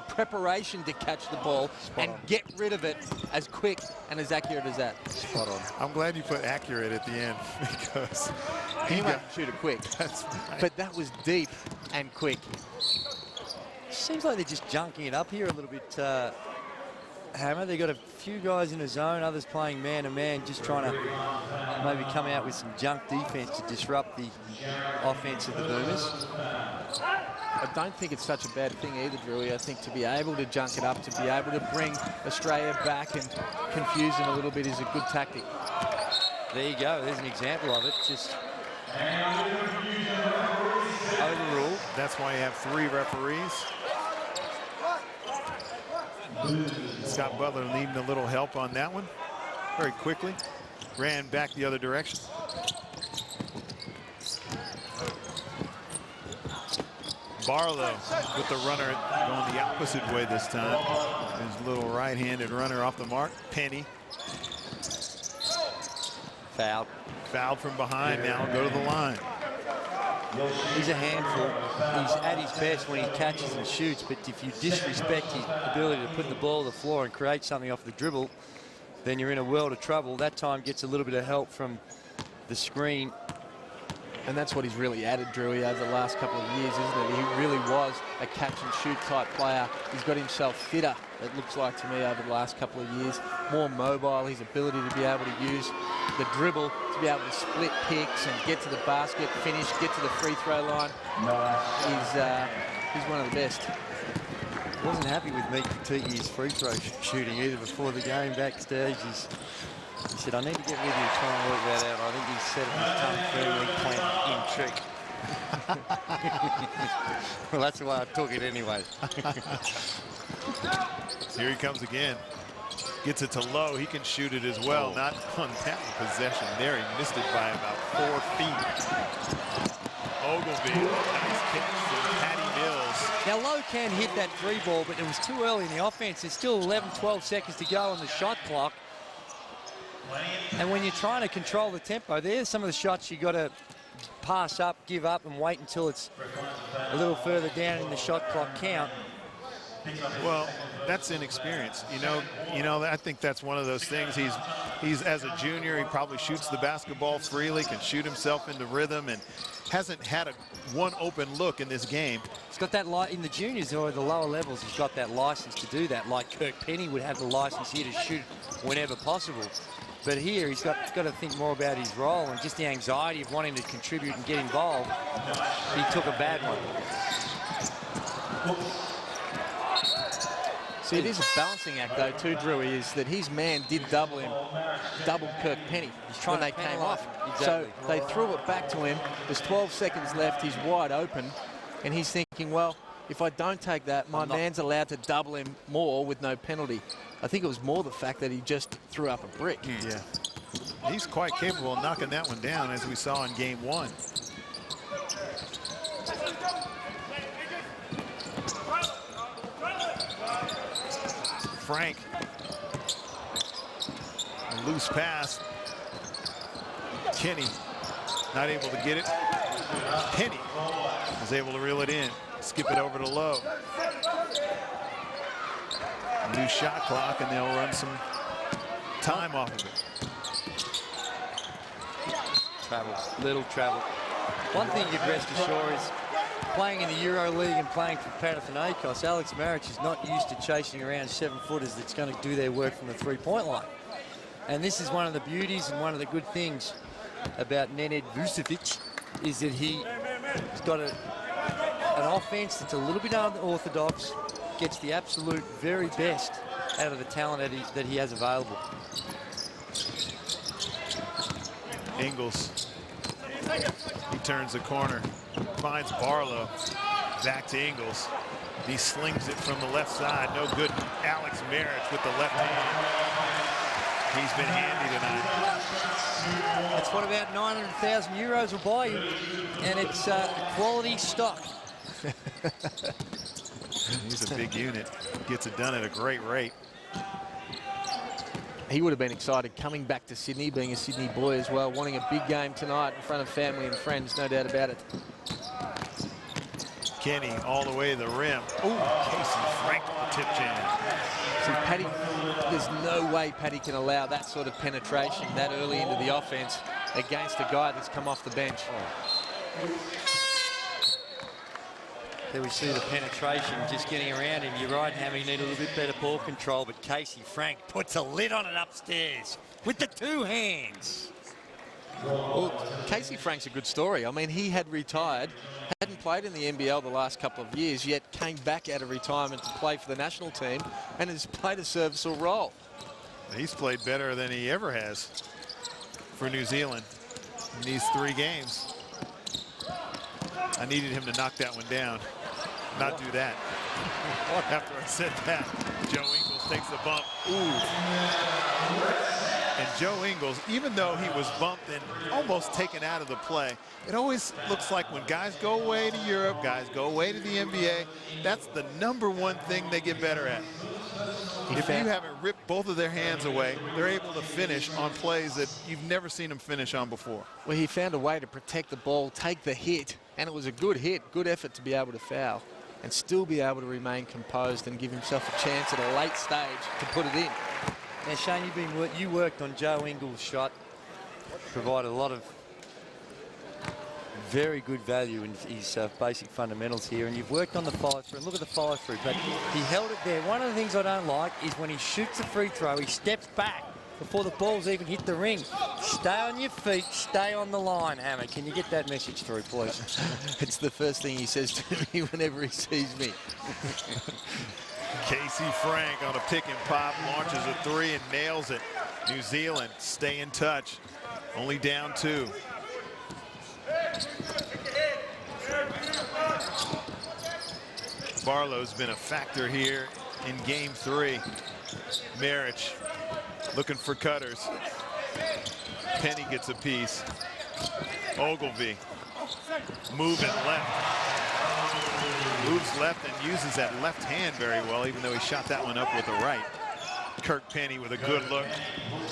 preparation to catch the ball and get rid of it as quick and as accurate as that. Spot on. I'm glad you put accurate at the end because he might shoot it quick. That's right. But that was deep and quick. Seems like they're just junking it up here a little bit, Hammer. They've got a few guys in the zone, others playing man-to-man, just trying to maybe come out with some junk defense to disrupt the offense of the Boomers. I don't think it's such a bad thing either, Drewy. I think to be able to junk it up, to be able to bring Australia back and confuse them a little bit is a good tactic. There you go. There's an example of it. Just overruled. That's why you have 3 referees. Scott Butler needing a little help on that one. Very quickly. Ran back the other direction. Barlow with the runner going the opposite way this time. His little right-handed runner off the mark. Penny. Fouled. Fouled from behind now. Go to the line. He's a handful. He's at his best when he catches and shoots, but if you disrespect his ability to put the ball on the floor and create something off the dribble, then you're in a world of trouble. That time gets a little bit of help from the screen. And that's what he's really added, Drewy, over the last couple of years, isn't it? He really was a catch-and-shoot type player. He's got himself fitter, it looks like to me, over the last couple of years. More mobile, his ability to be able to use the dribble, to be able to split picks and get to the basket, finish, get to the free throw line. He's one of the best. He wasn't happy with Meek Katiki's free throw shooting either before the game backstage. He said, I need to get with you to try and work that out. I think he said it was tongue fairly playing in trick. Well, that's the way I took it anyway. Here he comes again. Gets it to Lowe. He can shoot it as well. Not on that possession there. He missed it by about 4 feet. Ogilvy, nice catch from Patty Mills. Now, Lowe can hit that 3 ball, but it was too early in the offense. There's still 11, 12 seconds to go on the shot clock. And when you're trying to control the tempo, there's some of the shots you got to pass up, give up, and wait until it's a little further down in the shot clock count. Well, that's inexperience. You know. I think that's one of those things. He's as a junior, he probably shoots the basketball freely, can shoot himself into rhythm, and hasn't had one open look in this game. He's got that light in the juniors or the lower levels. He's got that license to do that, like Kirk Penny would have the license here to shoot whenever possible. But here, he's got to think more about his role and just the anxiety of wanting to contribute and get involved. He took a bad one. See, it is a balancing act, though, too, Drewy, is that his man did double Kirk Penny when they came off. Exactly. So they threw it back to him. There's 12 seconds left. He's wide open. And he's thinking, well, if I don't take that, my man's allowed to double him more with no penalty. I think it was more the fact that he just threw up a brick. Yeah. He's quite capable of knocking that one down, as we saw in game 1. Frank. A loose pass. Kenny not able to get it. Penny was able to reel it in. Skip it over to Lowe. New shot clock, and they'll run some time off of it. Travel, little travel. One thing you'd rest assured is playing in the Euro League and playing for Panathinaikos, Alex Maric is not used to chasing around 7-footers that's going to do their work from the three-point line. And this is one of the beauties and one of the good things about Nenad Vucevic is that he's got an offense that's a little bit unorthodox, gets the absolute very best out of the talent that he has available. Ingles. He turns the corner, finds Barlow. Back to Ingles. He slings it from the left side. No good. Alex Maric with the left hand. He's been handy tonight. That's what about 900,000 euros will buy you, and it's quality stock. He's a big unit. Gets it done at a great rate. He would have been excited coming back to Sydney, being a Sydney boy as well, wanting a big game tonight in front of family and friends, no doubt about it. Kenny all the way to the rim. Ooh, Casey Frank with the tip jam. See, Paddy, there's no way Paddy can allow that sort of penetration that early into the offense against a guy that's come off the bench. There we see the penetration just getting around him. You're right, Hammy, need a little bit better ball control, but Casey Frank puts a lid on it upstairs with the 2 hands. Well, Casey Frank's a good story. I mean, he had retired, hadn't played in the NBL the last couple of years, yet came back out of retirement to play for the national team and has played a serviceable role. He's played better than he ever has for New Zealand in these 3 games. I needed him to knock that one down, not do that. After I said that, Joe Ingles takes the bump. Ooh. And Joe Ingles, even though he was bumped and almost taken out of the play, it always looks like when guys go away to Europe, guys go away to the NBA, that's the #1 thing they get better at. If you haven't ripped both of their hands away, they're able to finish on plays that you've never seen them finish on before. Well, he found a way to protect the ball, take the hit, and it was a good hit, good effort to be able to foul and still be able to remain composed and give himself a chance at a late stage to put it in. Now, Shane, you worked on Joe Ingles' shot, provided a lot of very good value in his basic fundamentals here, and you've worked on the follow-through. And look at the follow-through, but he held it there. One of the things I don't like is when he shoots the free throw, he steps back before the ball's even hit the ring. Stay on your feet, stay on the line, Hammer. Can you get that message through, please? It's the first thing he says to me whenever he sees me. Casey Frank on a pick and pop, launches a three and nails it. New Zealand stay in touch, only down 2. Barlow's been a factor here in game 3. Marich looking for cutters. Penny gets a piece. Ogilvy moving left. Moves left and uses that left hand very well, even though he shot that one up with the right. Kirk Penny with a good look.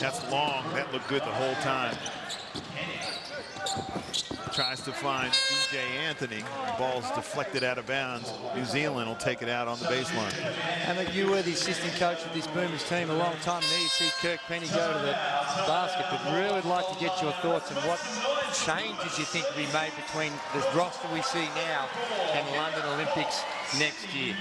That's long. That looked good the whole time. Tries to find DJ Anthony. Ball's deflected out of bounds. New Zealand will take it out on the baseline. Hammer, you were the assistant coach of this Boomers team a long time. Now you see Kirk Penny go to the basket, but really would like to get your thoughts on what changes you think will be made between the roster we see now and London Olympics next year.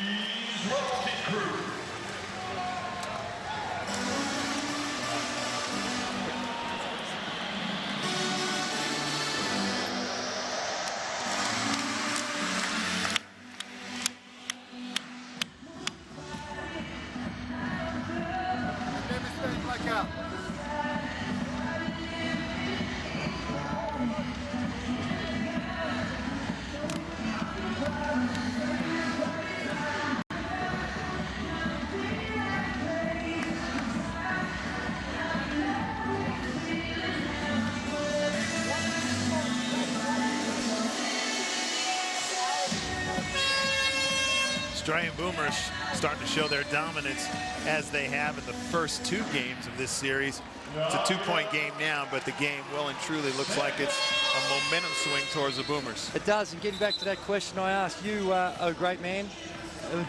Australian Boomers starting to show their dominance as they have in the first 2 games of this series. It's a 2-point game now, but the game well and truly looks like it's a momentum swing towards the Boomers. It does, and getting back to that question I asked you, oh great man,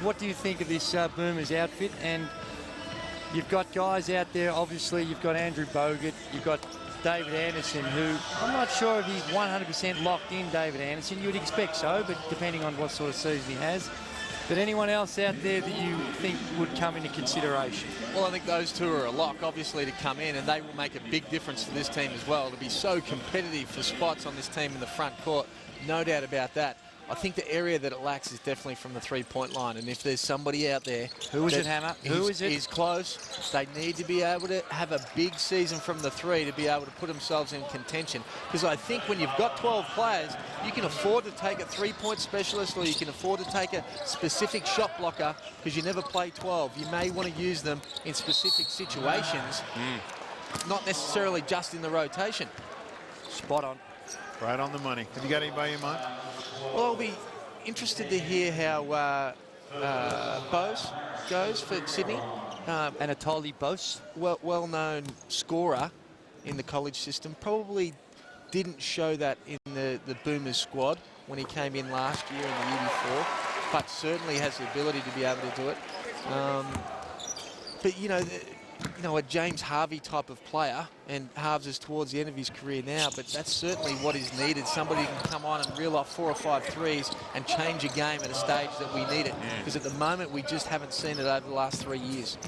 what do you think of this Boomers outfit? And you've got guys out there, obviously you've got Andrew Bogut, you've got David Anderson, who I'm not sure if he's 100% locked in. David Anderson, you would expect so, but depending on what sort of season he has. But anyone else out there that you think would come into consideration? Well, I think those 2 are a lock, obviously, to come in, and they will make a big difference to this team as well. To be so competitive for spots on this team in the front court, no doubt about that. I think the area that it lacks is definitely from the 3-point line, and if there's somebody out there who is it, Hammer? Who is it? Is close. They need to be able to have a big season from the 3 to be able to put themselves in contention. Because I think when you've got 12 players, you can afford to take a 3-point specialist, or you can afford to take a specific shot blocker, because you never play 12. You may want to use them in specific situations, not necessarily just in the rotation. Spot on. Right on the money. Have you got anybody in mind? Well, I'll be interested to hear how Bose goes for Sydney. Anatoly Bose. Well-known scorer in the college system. Probably didn't show that in the Boomers squad when he came in last year and the year before, but certainly has the ability to be able to do it. But, you know, a James Harvey type of player, and Harves is towards the end of his career now, but that's certainly what is needed. Somebody who can come on and reel off 4 or 5 threes and change a game at a stage that we need it. Because at the moment, we just haven't seen it over the last 3 years.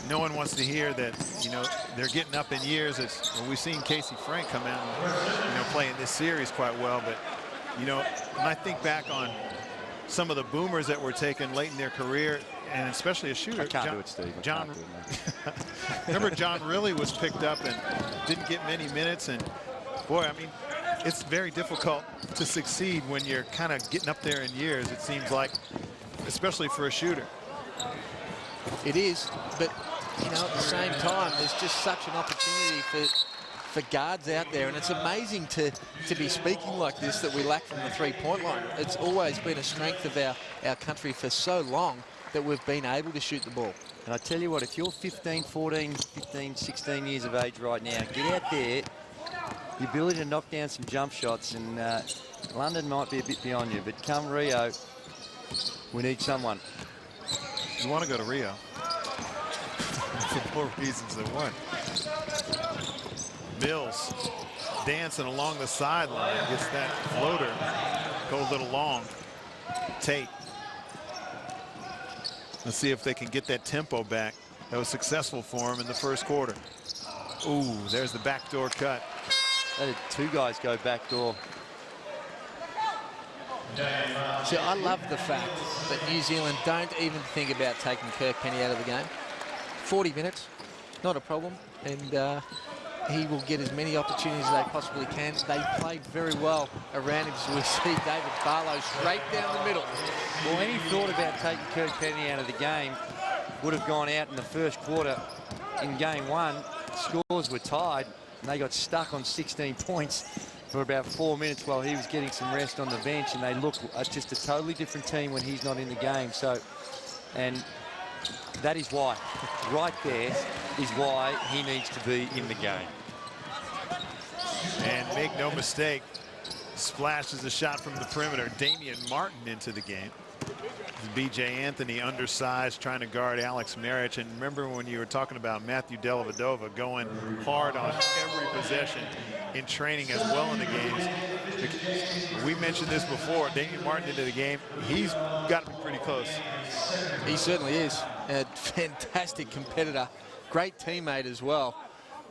No one wants to hear that, you know, they're getting up in years. Well, we've seen Casey Frank come out and, you know, play in this series quite well. But, you know, when I think back on some of the Boomers that were taken late in their career, and especially a shooter. I can't do it, Steve. Remember John really was picked up and didn't get many minutes. And, boy, I mean, it's very difficult to succeed when you're kind of getting up there in years, it seems like, especially for a shooter. It is, but, you know, at the same time, there's just such an opportunity for guards out there, and it's amazing to be speaking like this, that we lack from the 3-point line. It's always been a strength of our country for so long. that we've been able to shoot the ball. And I tell you what, if you're 15, 14, 15, 16 years of age right now, get out there, the ability to knock down some jump shots, and London might be a bit beyond you, but come Rio, we need someone. You want to go to Rio for more reasons than one. Mills dancing along the sideline, gets that floater, go a little long. Tate. Let's see if they can get that tempo back. That was successful for him in the first quarter. Ooh, there's the backdoor cut. That had two guys go backdoor. See, I love the fact that New Zealand don't even think about taking Kirk Penny out of the game. 40 minutes, not a problem, and he will get as many opportunities as they possibly can. They played very well around him, so we see David Barlow straight down the middle. Well, any thought about taking Kirk Penny out of the game would have gone out in the first quarter. In game one, scores were tied, and they got stuck on 16 points for about 4 minutes while he was getting some rest on the bench, and they look just a totally different team when he's not in the game. So, and that is why, right there is why he needs to be in the game. And make no mistake, splashes a shot from the perimeter. Damian Martin into the game. B.J. Anthony undersized, trying to guard Alex Marich. And remember when you were talking about Matthew Dellavedova going hard on every possession in training as well in the games. We mentioned this before. Damian Martin into the game. He's got to be pretty close. He certainly is. A fantastic competitor. Great teammate as well.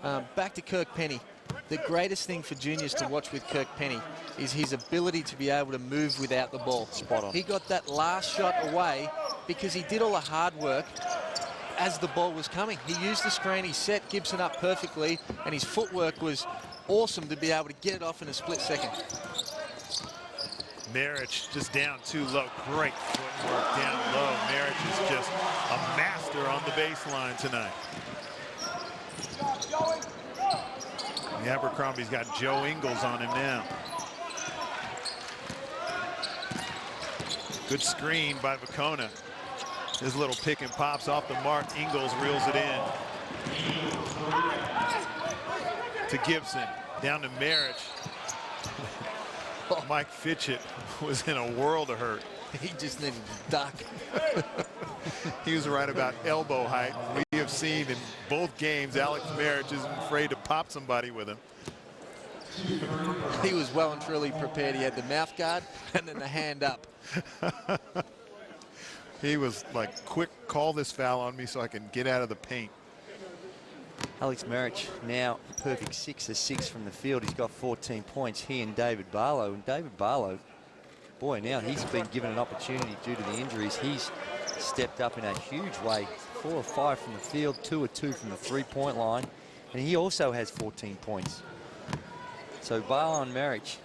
Back to Kirk Penny. The greatest thing for juniors to watch with Kirk Penny is his ability to be able to move without the ball. Spot on. He got that last shot away because he did all the hard work as the ball was coming. He used the screen, he set Gibson up perfectly, and his footwork was awesome to be able to get it off in a split second. Marich just down too low. Great footwork down low. Marich is just a master on the baseline tonight. The Abercrombie's got Joe Ingles on him now. Good screen by Vacona. His little pick and pops off the mark. Ingles reels it in. To Gibson. Down to Marich. Mike Fitchett was in a world of hurt. He just needed to duck. He was right about elbow height. We have seen in both games, Alex Marich isn't afraid to pop somebody with him. He was well and truly prepared. He had the mouth guard and then the hand up. He was like, quick, call this foul on me so I can get out of the paint. Alex Marich now perfect 6 of 6 from the field. He's got 14 points. He and David Barlow. And David Barlow, boy, now he's been given an opportunity due to the injuries. He's stepped up in a huge way. 4 or 5 from the field, 2 or 2 from the three-point line. And he also has 14 points. So Barlow and Marich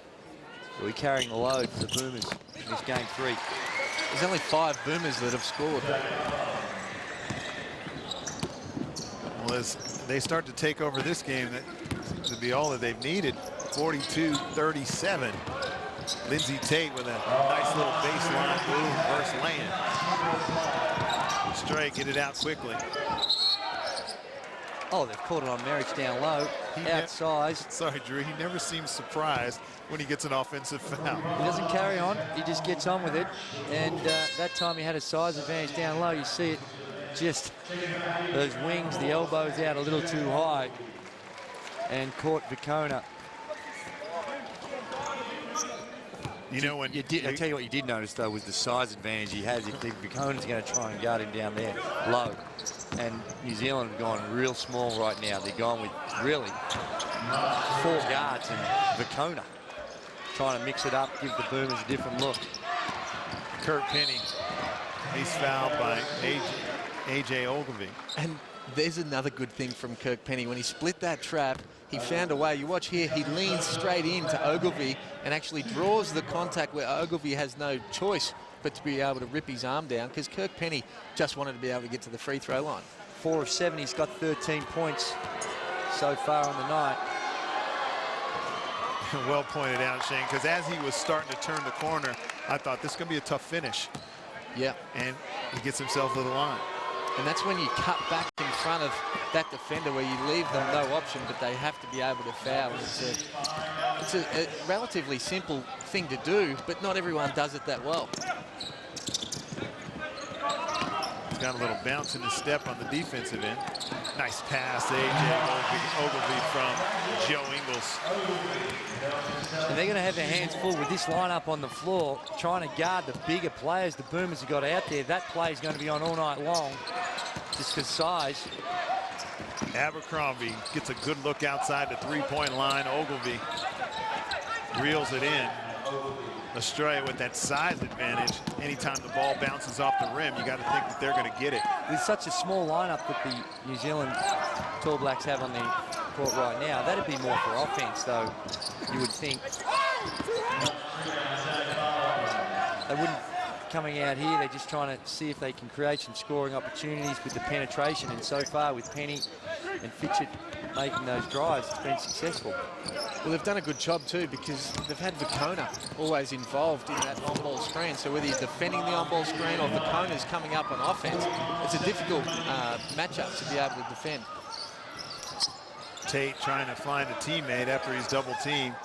will be carrying the load for the Boomers in this game 3. There's only 5 Boomers that have scored. Well, as they start to take over this game, that to be all that they've needed. 42-37. Lindsay Tate with a nice little baseline move versus land. Stray get it out quickly. Oh, they've caught it on Marich down low, outsized. Sorry, Drew, he never seems surprised when he gets an offensive foul. He doesn't carry on, he just gets on with it. And that time he had a size advantage down low. You see it, just those wings, the elbows out a little too high, and caught Vacona. You know, when I tell you what you did notice though was the size advantage he has. If Vacona's going to try and guard him down there low, and New Zealand have gone real small right now. They're going with really 4 guards and Vacona trying to mix it up, give the Boomers a different look. Kirk Penny, he's fouled by A.J. Ogilvie. And there's another good thing from Kirk Penny. When he split that trap, he found a way. You watch here, he leans straight into Ogilvie and actually draws the contact where Ogilvie has no choice but to be able to rip his arm down, because Kirk Penny just wanted to be able to get to the free throw line. 4 of 7, he's got 13 points so far on the night. Well pointed out, Shane, because as he was starting to turn the corner, I thought this is going to be a tough finish. Yeah. And he gets himself to the line. And that's when you cut back in front of that defender where you leave them no option, but they have to be able to foul. It's a relatively simple thing to do, but not everyone does it that well. He's got a little bounce in his step on the defensive end. Nice pass, A.J. Ogilvy from Joe Ingles. And they're going to have their hands full with this lineup on the floor, trying to guard the bigger players the Boomers have got out there. That play is going to be on all night long, just because size. Abercrombie gets a good look outside the three-point line. Ogilvy reels it in. Australia with that size advantage. Anytime the ball bounces off the rim, you got to think that they're going to get it. With such a small lineup that the New Zealand Tall Blacks have on the court right now, that'd be more for offense, though, you would think. They wouldn't coming out here, they're just trying to see if they can create some scoring opportunities with the penetration, and so far with Penny and Fitchett making those drives, it's been successful. Well, they've done a good job too, because they've had Vicona always involved in that on-ball screen. So whether you're defending the on-ball screen or Vicona's coming up on offense, it's a difficult matchup to be able to defend. Tate trying to find a teammate after he's double teamed.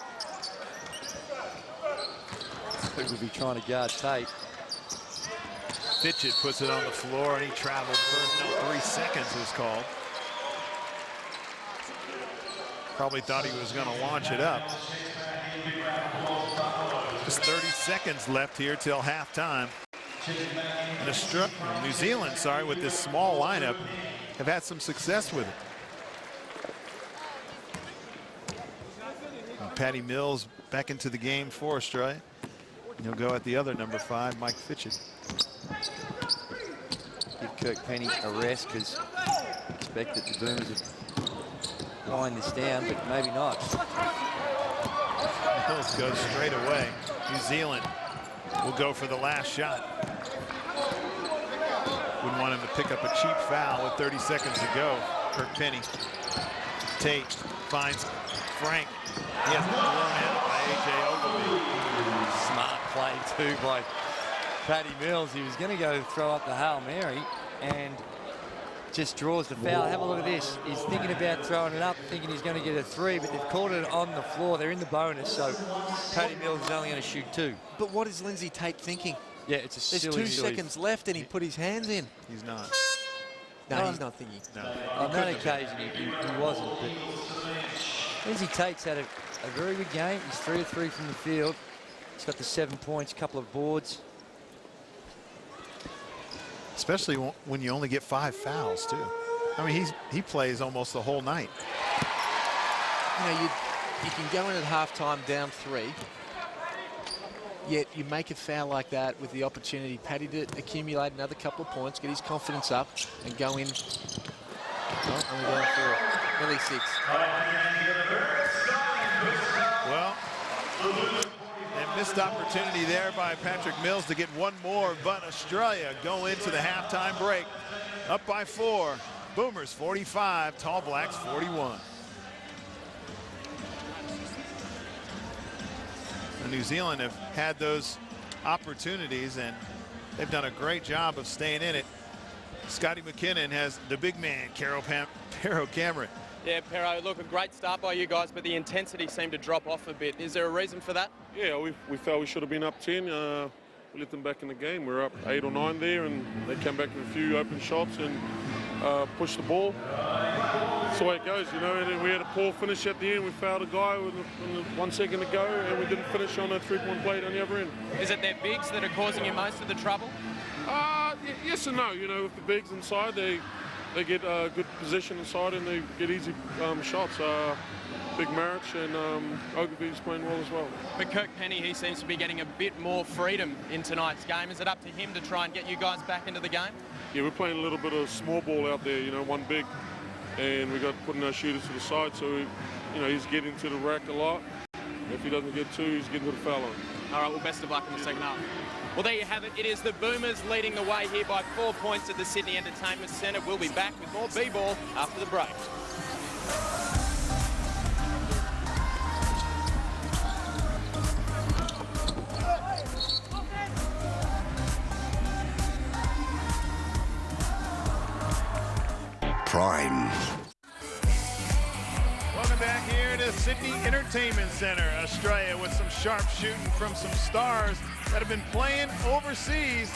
We'll be trying to guard Tate. Fitchett puts it on the floor, and he traveled first. No, 3 seconds was called. Probably thought he was going to launch it up. Just 30 seconds left here till halftime. And New Zealand, with this small lineup, have had some success with it. And Patty Mills back into the game for Australia. He'll go at the other number 5, Mike Fitchett. Give Kirk Penny a rest, because expect that the Boomers have wind this down, but maybe not. Mills goes straight away. New Zealand will go for the last shot. Wouldn't want him to pick up a cheap foul with 30 seconds to go. Kirk Penny. Tate finds Frank. He has been thrown out by A.J. Ogilvy. Smart play too by Patty Mills. He was going to go throw up the Hail Mary and just draws the foul. Have a look at this. He's thinking about throwing it up, thinking he's going to get a 3, but they've called it on the floor. They're in the bonus, so Patty Mills is only going to shoot 2. But what is Lindsay Tate thinking? Yeah, it's a silly. There's 2 seconds left, and he put his hands in. He's not. No, he's not thinking. No. On that occasion, he wasn't. But Lindsay Tate's had a very good game. He's 3 of 3 from the field. He's got the 7 points, couple of boards. Especially when you only get 5 fouls, too. I mean, he plays almost the whole night. You know, you can go in at halftime down 3, yet you make a foul like that with the opportunity, Paddy, to accumulate another couple of points, get his confidence up, and go in. Oh, only down 4, nearly 6. Well, a missed opportunity there by Patrick Mills to get one more, but Australia go into the halftime break up by 4. Boomers 45, Tall Blacks 41. And New Zealand have had those opportunities, and they've done a great job of staying in it. Scotty McKinnon has the big man, Pero Cameron. Yeah, Pero, look, a great start by you guys, but the intensity seemed to drop off a bit. Is there a reason for that? Yeah, we felt we should have been up 10. We let them back in the game. We were up 8 or 9 there, and they came back with a few open shots and pushed the ball. That's the way it goes, you know. And then we had a poor finish at the end. We fouled a guy with 1 second to go, and we didn't finish on a 3-point play on the other end. Is it their bigs that are causing you most of the trouble? Yes and no. You know, with the bigs inside, they get good position inside and they get easy shots. Big Marich and Ogilvy's playing well as well. But Kirk Penny, he seems to be getting a bit more freedom in tonight's game. Is it up to him to try and get you guys back into the game? Yeah, we're playing a little bit of small ball out there, you know, one big. And we got putting our shooters to the side, so he's getting to the rack a lot. If he doesn't get 2, he's getting to the foul line. All right, well, best of luck in the second half. Well, there you have it. It is the Boomers leading the way here by 4 points at the Sydney Entertainment Centre. We'll be back with more B-ball after the break. prime. Welcome back here to Sydney Entertainment Center. Australia with some sharp shooting from some stars that have been playing overseas,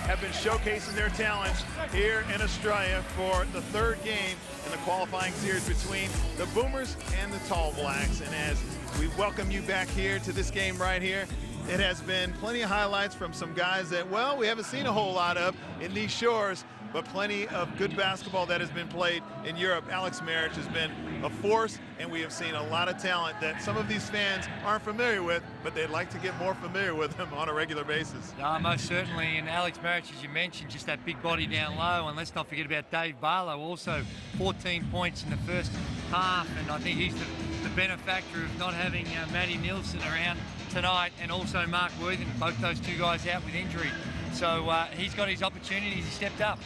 have been showcasing their talents here in Australia for the third game in the qualifying series between the Boomers and the Tall Blacks. And as we welcome you back here to this game right here, it has been plenty of highlights from some guys that, well, we haven't seen a whole lot of in these shores, but plenty of good basketball that has been played in Europe. Alex Marich has been a force, and we have seen a lot of talent that some of these fans aren't familiar with, but they'd like to get more familiar with him on a regular basis. Most certainly, and Alex Marich, as you mentioned, just that big body down low, and let's not forget about Dave Barlow, also 14 points in the first half, and I think he's the benefactor of not having Matty Nielsen around tonight, and also Mark Worthing, both those two guys out with injury. So he's got his opportunities, he stepped up.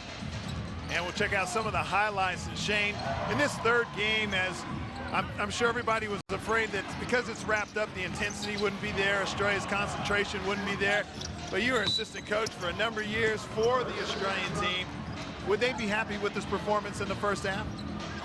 And we'll check out some of the highlights. And Shane, in this third game, as I'm sure everybody was afraid that because it's wrapped up, the intensity wouldn't be there, Australia's concentration wouldn't be there. But you were assistant coach for a number of years for the Australian team. Would they be happy with this performance in the first half?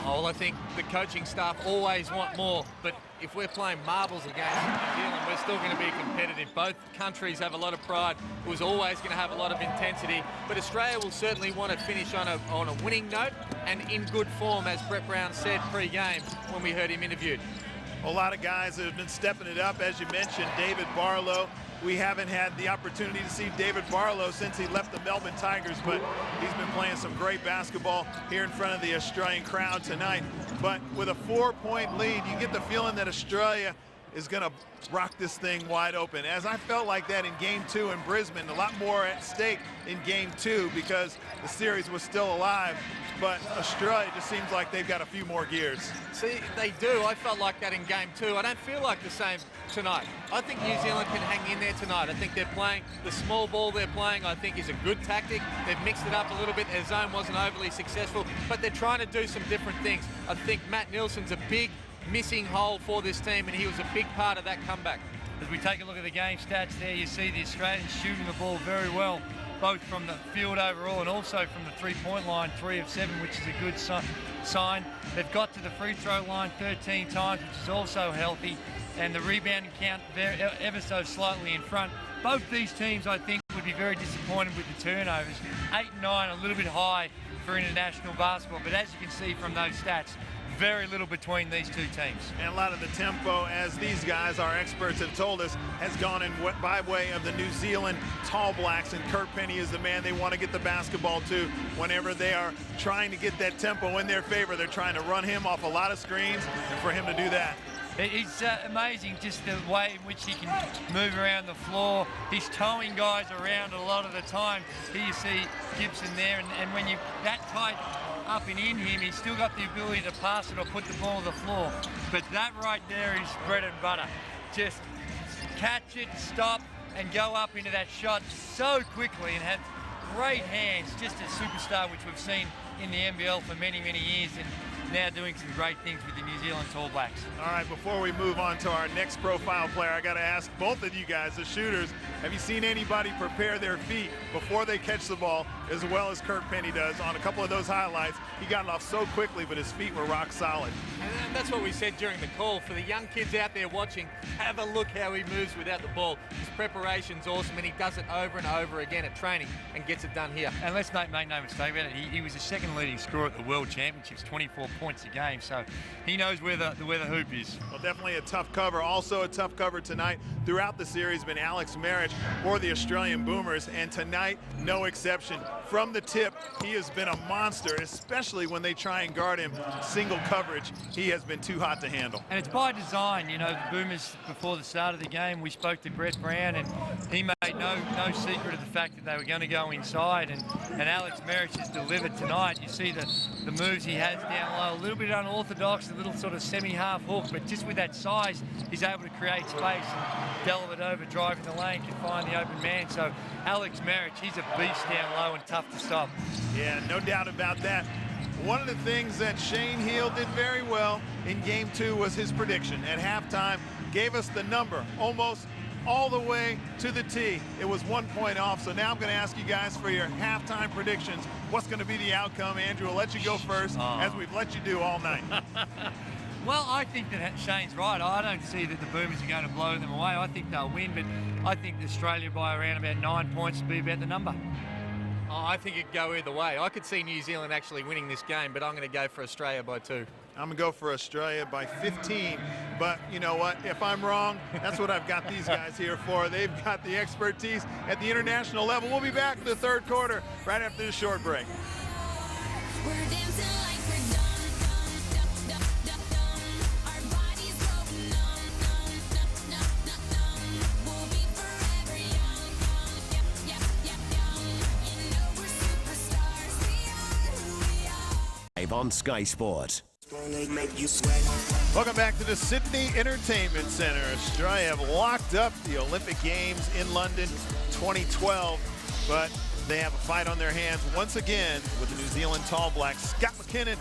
Oh, well, I think the coaching staff always want more, but if we're playing marbles against New Zealand, we're still going to be competitive. Both countries have a lot of pride. It was always going to have a lot of intensity, but Australia will certainly want to finish on a winning note and in good form, as Brett Brown said pre-game when we heard him interviewed. A lot of guys that have been stepping it up, as you mentioned, David Barlow. We haven't had the opportunity to see David Barlow since he left the Melbourne Tigers, but he's been playing some great basketball here in front of the Australian crowd tonight. But with a 4-point lead, you get the feeling that Australia is going to rock this thing wide open. As I felt like that in Game 2 in Brisbane, a lot more at stake in Game 2 because the series was still alive. But Australia just seems like they've got a few more gears. See, they do. I felt like that in Game 2. I don't feel like the same tonight. I think New Zealand can hang in there tonight. I think they're playing the small ball they're playing, I think, is a good tactic. They've mixed it up a little bit. Their zone wasn't overly successful, but they're trying to do some different things. I think Matt Nielsen's a big missing hole for this team, and he was a big part of that comeback. As we take a look at the game stats there, you see the Australians shooting the ball very well, both from the field overall and also from the three-point line, 3 of 7, which is a good sign. They've got to the free throw line 13 times, which is also healthy, and the rebounding count ever so slightly in front. Both these teams, I think, would be very disappointed with the turnovers. 8 and 9, a little bit high for international basketball, but as you can see from those stats, very little between these two teams. And a lot of the tempo, as these guys, our experts have told us, has gone in by way of the New Zealand Tall Blacks, and Kurt Penny is the man they want to get the basketball to whenever they are trying to get that tempo in their favor. They're trying to run him off a lot of screens, and for him to do that. It's amazing just the way in which he can move around the floor. He's towing guys around a lot of the time. Here you see Gibson there, and when you're that tight up and in him, he's still got the ability to pass it or put the ball on the floor. But that right there is bread and butter. Just catch it, stop, and go up into that shot so quickly and have great hands. Just a superstar, which we've seen in the NBL for many, many years, and now doing some great things with the New Zealand Tall Blacks. All right, before we move on to our next profile player, I got to ask both of you guys, the shooters, have you seen anybody prepare their feet before they catch the ball as well as Kurt Penny does? On a couple of those highlights, he got it off so quickly, but his feet were rock solid. And that's what we said during the call. For the young kids out there watching, have a look how he moves without the ball. His preparation's awesome, and he does it over and over again at training and gets it done here. And let's make no mistake about it, he was the second leading scorer at the World Championships, 24 points a game, so he knows where the hoop is. Well, definitely a tough cover. Also a tough cover tonight throughout the series been Alex Marich for the Australian Boomers, and tonight no exception. From the tip, he has been a monster, especially when they try and guard him single coverage. He has been too hot to handle. And it's by design. You know, the Boomers, before the start of the game, we spoke to Brett Brown, and he made no secret of the fact that they were going to go inside, and Alex Marich has delivered tonight. You see the moves he has down low, a little bit unorthodox, a little sort of semi-half hook, but just with that size, he's able to create space and delve it over, driving the lane, can find the open man. So Alex Marich, he's a beast down low and tough to stop. Yeah, no doubt about that. One of the things that Shane Heal did very well in Game 2 was his prediction. At halftime, gave us the number, almost all the way to the tee. It was 1 point off, so now I'm going to ask you guys for your halftime predictions. What's going to be the outcome? Andrew, we'll let you go first, as we've let you do all night. Well, I think that Shane's right. I don't see that the Boomers are going to blow them away. I think they'll win, but I think Australia by around about 9 points would be about the number. Oh, I think it could go either way. I could see New Zealand actually winning this game, but I'm going to go for Australia by 2. I'm going to go for Australia by 15, but you know what? If I'm wrong, that's what I've got these guys here for. They've got the expertise at the international level. We'll be back in the third quarter right after this short break. We're dancing like we're dumb. Our bodies go numb. We'll be forever young. Young. You know we're superstars. We are who we are. Live on Sky Sport. Welcome back to the Sydney Entertainment Center. Australia have locked up the Olympic Games in London 2012, but they have a fight on their hands once again with the New Zealand Tall Blacks. Scott McKinnon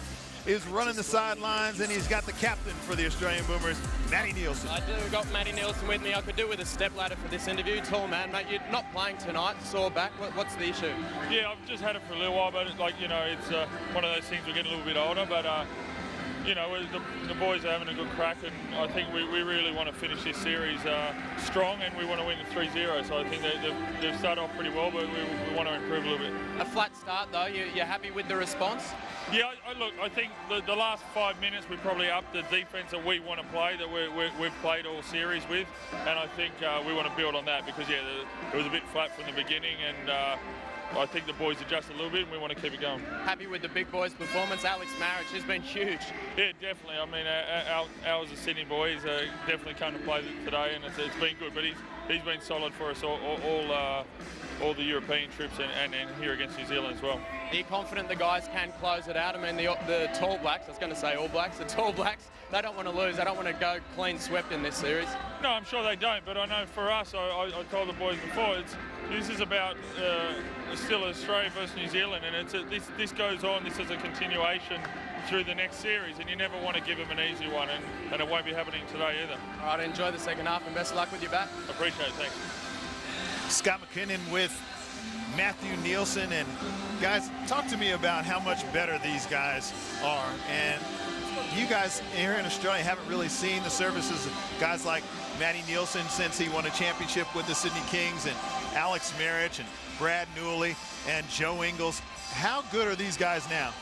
is running the sidelines, and he's got the captain for the Australian Boomers, Matty Nielsen. I do. We've got Matty Nielsen with me. I could do with a step ladder for this interview. Tall man, mate. You're not playing tonight. Sore back. What's the issue? Yeah, I've just had it for a little while, but it's one of those things. We're getting a little bit older, but the boys are having a good crack, and I think we really want to finish this series strong, and we want to win it 3-0. So I think they've started off pretty well, but we want to improve a little bit. A flat start, though. You're happy with the response? Yeah, look, I think the last 5 minutes we probably upped the defense that we want to play, that we've played all series with, and I think we want to build on that because, it was a bit flat from the beginning, and I think the boys adjust a little bit, and we want to keep it going. Happy with the big boys' performance? Alex Marriage has been huge. Yeah, definitely. I mean, Al is a Sydney boy. He's definitely come to play today, and it's been good. But he's been solid for us all the European trips and here against New Zealand as well. Are you confident the guys can close it out? I mean, the Tall Blacks, I was going to say All Blacks, the Tall Blacks, they don't want to lose. They don't want to go clean swept in this series. No, I'm sure they don't. But I know for us, I told the boys before, this is about still Australia versus New Zealand, and this goes on. This is a continuation through the next series, and you never want to give them an easy one, and it won't be happening today either. All right, enjoy the second half, and best of luck with your bat. Appreciate it, thanks. Scott McKinnon with Matthew Nielsen, and guys, talk to me about how much better these guys are. And you guys here in Australia haven't really seen the services of guys like Matty Nielsen since he won a championship with the Sydney Kings, and Alex Marriage and Brad Newley and Joe Ingles. How good are these guys now?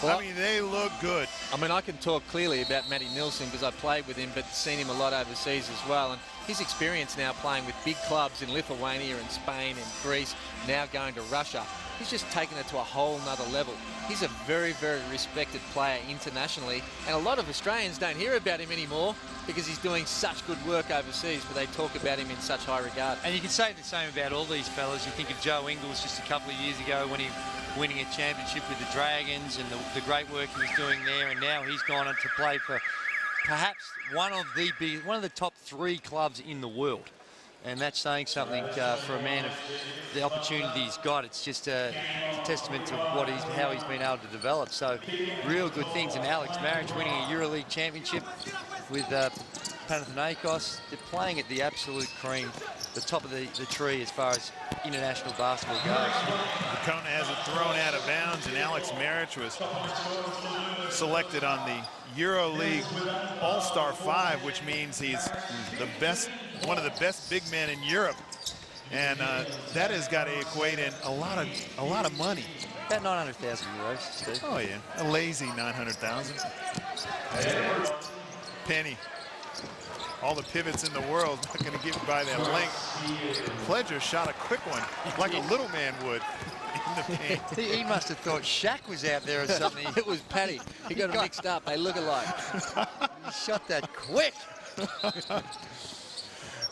Well, I mean, they look good. I mean, I can talk clearly about Matty Nielsen because I played with him, but seen him a lot overseas as well. And his experience now playing with big clubs in Lithuania and Spain and Greece, now going to Russia, he's just taken it to a whole nother level. He's a very, very respected player internationally, and a lot of Australians don't hear about him anymore because he's doing such good work overseas, but they talk about him in such high regard. And you can say the same about all these fellas. You think of Joe Ingles just a couple of years ago when he winning a championship with the Dragons and the great work he was doing there, and now he's gone on to play for perhaps one of the top 3 clubs in the world. And that's saying something for a man of the opportunity he's got. It's just a testament to how he's been able to develop. So real good things. And Alex Marriage winning a EuroLeague championship with Panathinaikos. They're playing at the absolute cream, the top of the tree as far as international basketball goes. Kona has it thrown out of bounds, and Alex Marriage was selected on the EuroLeague All-Star 5, which means he's one of the best big men in Europe, and that has got to equate in a lot of money. About 900,000 euros, Steve. Oh yeah, a lazy 900,000. Penny. All the pivots in the world not going to get by that length. Pledger shot a quick one, like a little man would in the paint. He must have thought Shaq was out there or something. It was Paddy. He got mixed up. They look alike. He shot that quick.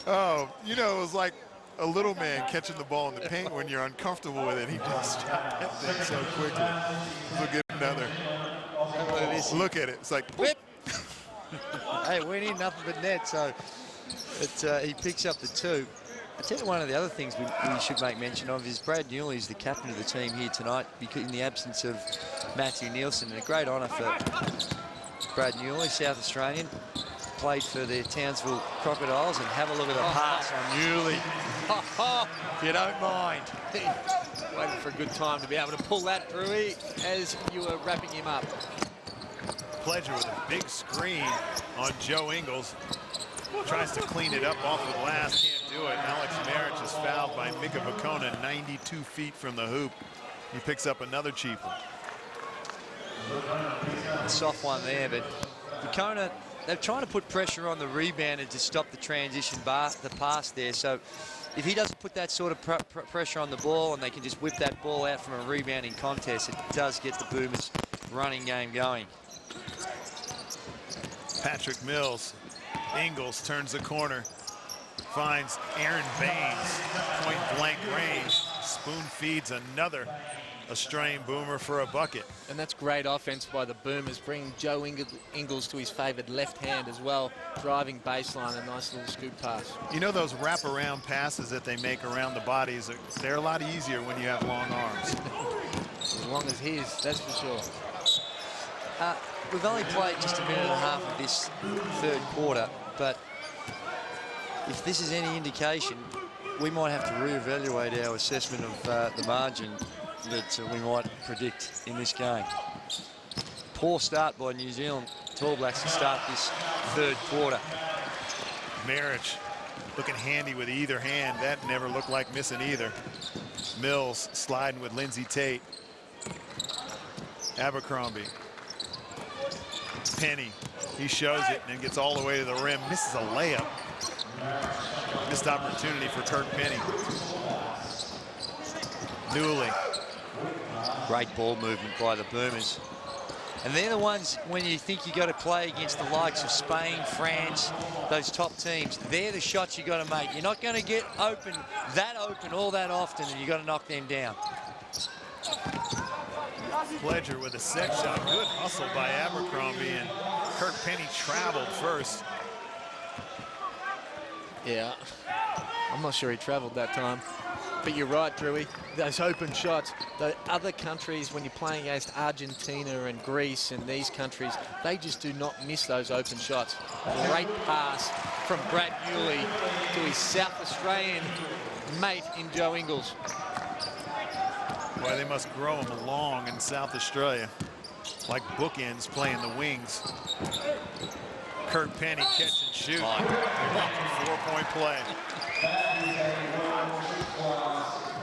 Oh, it was like a little man catching the ball in the paint when you're uncomfortable with it. He just shot that thing so quickly. Look at another. Look at it. It's like, whip. Hey, we need nothing but net, so he picks up the 2. I tell you, one of the other things we should make mention of is Brad Newley is the captain of the team here tonight in the absence of Matthew Nielsen, and a great honour for Brad Newley, South Australian. played for the Townsville Crocodiles, and have a look at the pass on Newley. If you don't mind. Waiting for a good time to be able to pull that, Drewy, as you were wrapping him up. Pledger with a big screen on Joe Ingles. Tries to clean it up off the glass, can't do it. Alex Marich is fouled by Mika Vukona, 92 feet from the hoop. He picks up another cheap one. A soft one there, but Vukona, they're trying to put pressure on the rebounder to stop the transition the pass there. So if he doesn't put that sort of pressure on the ball and they can just whip that ball out from a rebounding contest, it does get the Boomers running game going. Patrick Mills. Ingles turns the corner. Finds Aaron Baines. Point blank range. Spoon feeds another Australian Boomer for a bucket. And that's great offense by the Boomers, bringing Joe Ingles to his favoured left hand as well, driving baseline, a nice little scoop pass. You know those wraparound passes that they make around the bodies, they're a lot easier when you have long arms. As long as he is, that's for sure. We've only played just a minute and a half of this third quarter, but if this is any indication, we might have to reevaluate our assessment of the margin that we might predict in this game. Poor start by New Zealand Tall Blacks to start this third quarter. Marich looking handy with either hand. That never looked like missing either. Mills sliding with Lindsay Tate. Abercrombie. Penny, he shows it and gets all the way to the rim. Misses a layup. Missed opportunity for Kirk Penny. Newley. Great ball movement by the Boomers. And they're the ones, when you think you got to play against the likes of Spain, France, those top teams, they're the shots you got to make. You're not going to get open all that often, and you got to knock them down. Pledger with a set shot. Good hustle by Abercrombie, and Kirk Penny traveled first. Yeah, I'm not sure he traveled that time. But you're right, Drewy. Those open shots, the other countries, when you're playing against Argentina and Greece and these countries, they just do not miss those open shots. Great pass from Brad Newley to his South Australian mate in Joe Ingles. Boy, they must grow him along in South Australia. Like bookends playing the wings. Kirk Penny catch and shoot. 4-point play.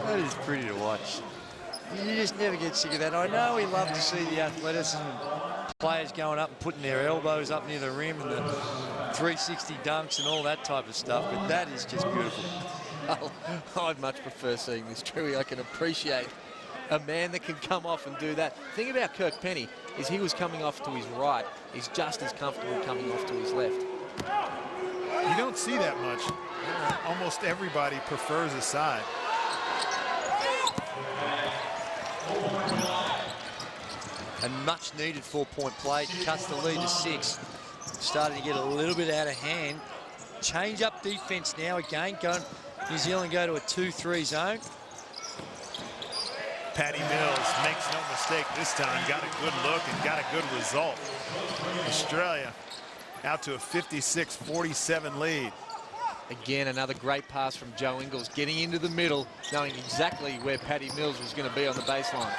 That is pretty to watch. You just never get sick of that. I know we love to see the athleticism, players going up and putting their elbows up near the rim and the 360 dunks and all that type of stuff, but that is just beautiful. I'd much prefer seeing this, Drewy. I can appreciate a man that can come off and do that. The thing about Kirk Penny is he was coming off to his right. He's just as comfortable coming off to his left. You don't see that much. Almost everybody prefers a side. A much needed 4-point play, cuts the lead to 6. Starting to get a little bit out of hand. Change up defense now again. New Zealand go to a 2-3 zone. Patty Mills makes no mistake this time. Got a good look and got a good result. Australia out to a 56-47 lead. Again, another great pass from Joe Ingles, getting into the middle, knowing exactly where Patty Mills was going to be on the baseline.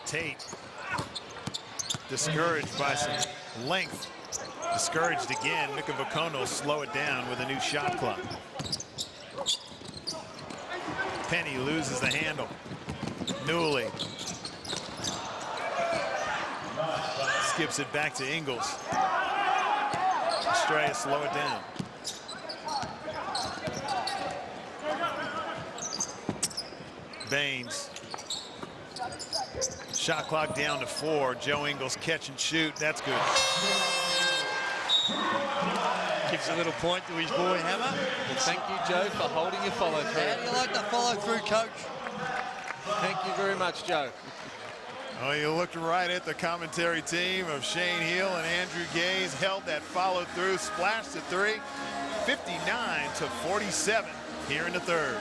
Tate discouraged by some length. Discouraged again. Mika Vukona will slow it down with a new shot clock. Penny loses the handle. Newley skips it back to Ingles. Australia slow it down. Baines. Shot clock down to 4. Joe Ingles catch and shoot. That's good. Gives a little point to his boy Hammer. Well, thank you, Joe, for holding your follow through. How do you like the follow through, coach? Thank you very much, Joe. Oh, you looked right at the commentary team of Shane Hill and Andrew Gaze. Held that follow through, splashed the 3. 59-47 here in the third.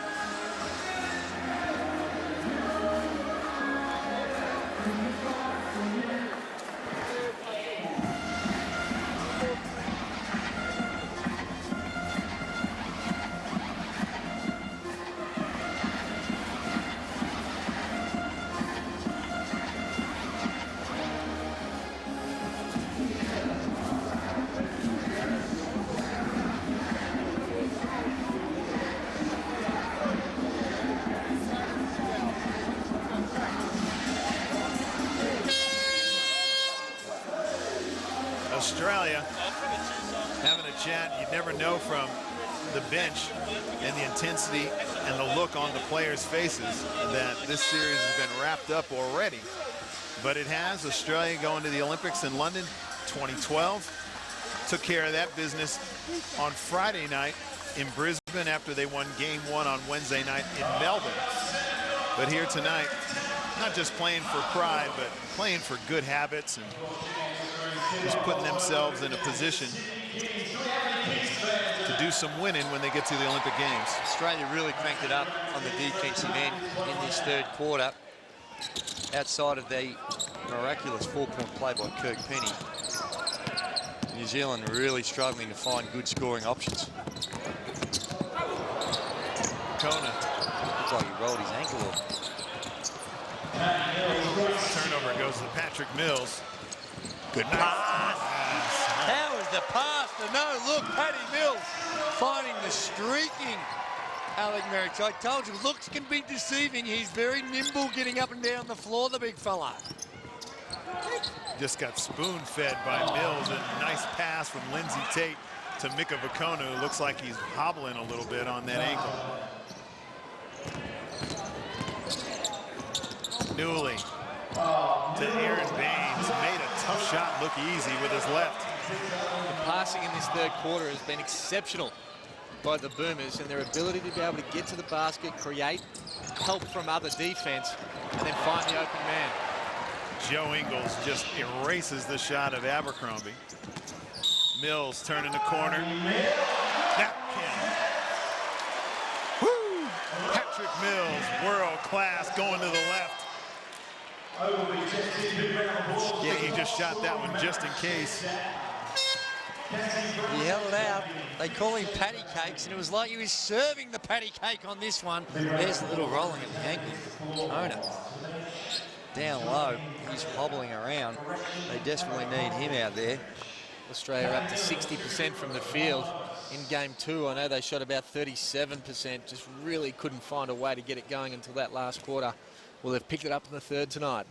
Australia having a chat. You never know from the bench and the intensity and the look on the players' faces that this series has been wrapped up already. But it has. Australia going to the Olympics in London 2012. Took care of that business on Friday night in Brisbane after they won game 1 on Wednesday night in Melbourne. But here tonight, not just playing for pride, but playing for good habits and just putting themselves in a position to do some winning when they get to the Olympic Games. Australia really cranked it up on the defensive end in this third quarter. Outside of the miraculous 4-point play by Kirk Penny, New Zealand really struggling to find good scoring options. Kona. Looks like he rolled his ankle off. Turnover goes to Patrick Mills. Good pass. How is the pass? No, look, Paddy Mills finding the streaking Alec Merrick. I told you, looks can be deceiving. He's very nimble getting up and down the floor, the big fella. Just got spoon-fed by Mills. A nice pass from Lindsay Tate to Mika Vakonu, who looks like he's hobbling a little bit on that ankle. Newley to Aaron Baines. Made a tough shot look easy with his left. The passing in this third quarter has been exceptional by the Boomers, and their ability to be able to get to the basket, create help from other defense, and then find the open man. Joe Ingles just erases the shot of Abercrombie. Mills turning the corner. That can. Woo! Patrick Mills, world class, going to the left. Yeah, he just shot that one just in case. He held it out. They call him patty cakes, and it was like he was serving the patty cake on this one. There's the little rolling at the ankle. Owner down low. He's hobbling around. They desperately need him out there. Australia up to 60% from the field in game 2. I know they shot about 37%. Just really couldn't find a way to get it going until that last quarter. Well, they've picked it up in the third tonight.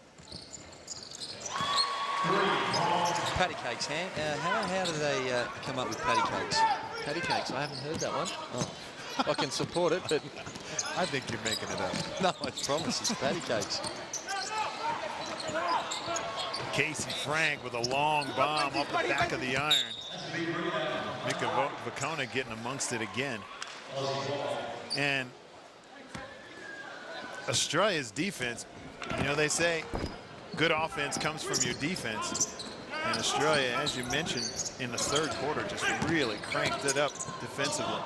Patty cakes, how do they come up with patty cakes? Patty cakes, I haven't heard that one. Oh. I can support it, but I think you're making it up. No, I promise it's patty cakes. Casey Frank with a long bomb off the back of the iron. Mika Vakona getting amongst it again. And Australia's defense, you know, they say good offense comes from your defense. And Australia, as you mentioned, in the third quarter, just really cranked it up defensively.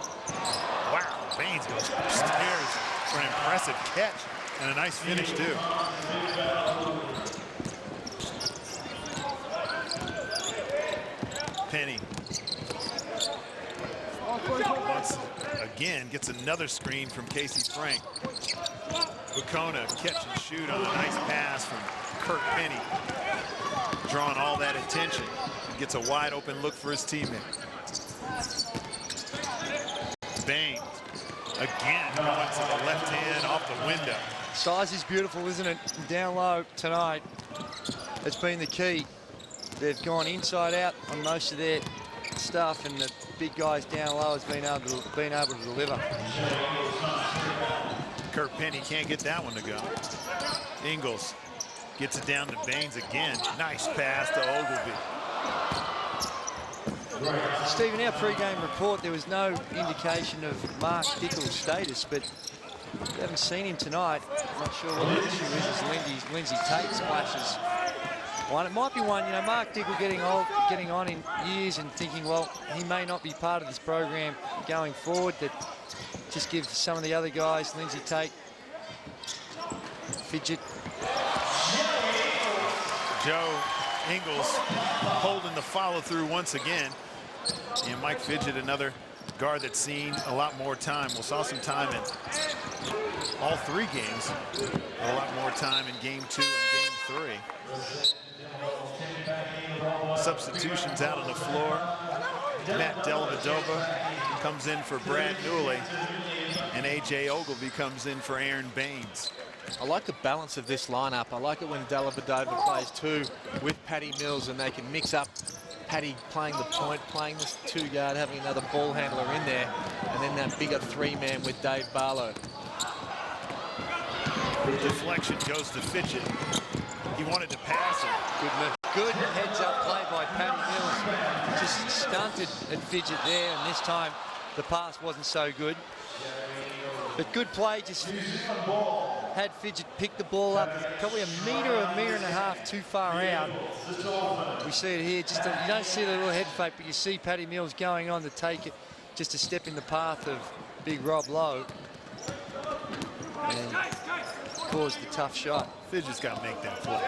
Wow, Baines goes upstairs for an impressive catch and a nice finish, too. Penny. Once again, gets another screen from Casey Frank. Vakona catch and shoot on a nice pass from Kirk Penny. Drawing all that attention. Gets a wide open look for his teammate. Baines again going to the left hand off the window. Size is beautiful, isn't it? Down low tonight. It's been the key. They've gone inside out on most of their stuff, and the big guys down low has been able to deliver. Kirk Penny can't get that one to go. Ingles gets it down to Baines again. Nice pass to Ogilvy. Stephen, our pre-game report, there was no indication of Mark Dickel's status, but we haven't seen him tonight. I'm not sure what the issue is. Lindsay Tate splashes one. It might be one, you know, Mark Dickel getting on in years and thinking, well, he may not be part of this program going forward. That just gives some of the other guys, Lindsay Tate, fidget. Joe Ingles holding the follow through once again. And Mike Fidget, another guard that's seen a lot more time. We saw some time in all 3 games. A lot more time in game 2 and game 3. Substitutions out on the floor. Matt Dellavedova comes in for Brad Newley. And A.J. Ogilvy comes in for Aaron Baines. I like the balance of this lineup. I like it when Dellavedova plays 2 with Paddy Mills, and they can mix up Paddy playing the point, playing this 2-guard, having another ball handler in there, and then that bigger 3-man with Dave Barlow. Deflection goes to Fitchett. He wanted to pass it. Good heads-up play by Paddy Mills. Just stunted at Fidget there, and this time the pass wasn't so good. But good play, just had Fidget pick the ball up probably a metre and a half too far out. We see it here, just you don't see the little head fake, but you see Paddy Mills going on to take it, just a step in the path of big Rob Lowe. And caused the tough shot. Fidget's got to make that play.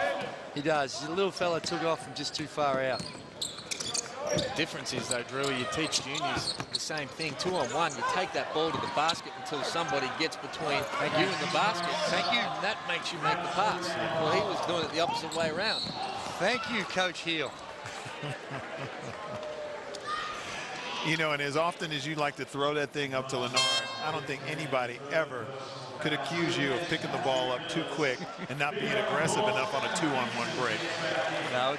He does. The little fella took off from just too far out. The difference is, though, Drew, you teach juniors the same thing. 2-on-1, you take that ball to the basket until somebody gets between you and the basket. Thank you. And that makes you make the pass. Well, he was doing it the opposite way around. Thank you, Coach Heel. You know, and as often as you'd like to throw that thing up to Leonard, I don't think anybody ever could accuse you of picking the ball up too quick and not being aggressive enough on a 2-on-1 break. No,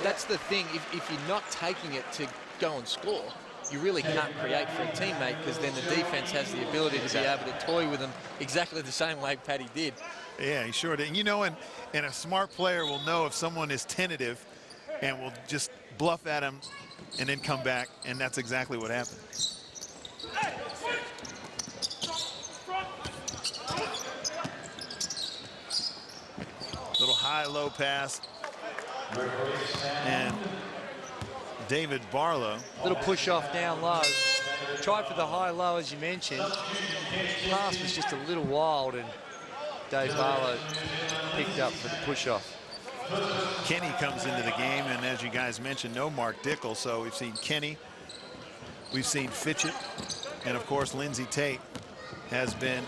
that's the thing. If you're not taking it to go and score, you really can't create for a teammate, because then the defense has the ability to be able to toy with them exactly the same way Paddy did. Yeah, he sure did. And you know, and a smart player will know if someone is tentative and will just bluff at him and then come back, and that's exactly what happened. Little high-low pass. And David Barlow. Little push off down low. Tried for the high-low, as you mentioned. Pass was just a little wild, and Dave Barlow picked up for the push off. Kenny comes into the game, and as you guys mentioned, no Mark Dickel. So we've seen Kenny, we've seen Fitchett, and of course Lindsay Tate has been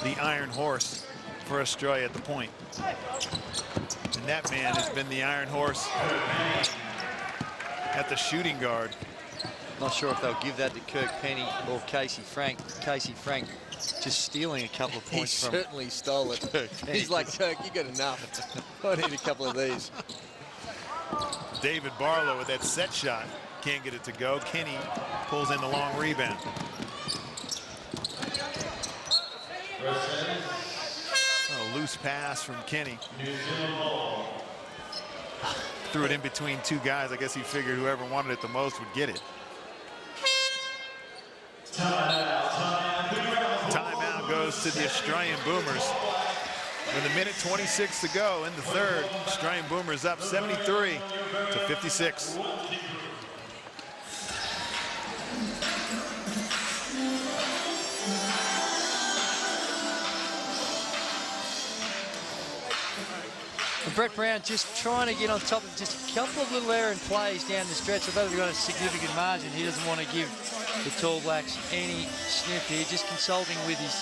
the iron horse for Australia at the point. And that man has been the iron horse at the shooting guard. Not sure if they'll give that to Kirk Penny or Casey Frank. Casey Frank just stealing a couple of points from. He certainly stole it. He's like, Kirk, you got enough. I need a couple of these. David Barlow with that set shot. Can't get it to go. Kenny pulls in the long rebound. A loose pass from Kenny. Threw it in between two guys. I guess he figured whoever wanted it the most would get it. Timeout goes to the Australian Boomers. With a minute 26 to go in the third, Australian Boomers up 73 to 56. And Brett Brown just trying to get on top of just a couple of little errant plays down the stretch. Although they've got a significant margin, he doesn't want to give the Tall Blacks any sniff here. Just consulting with his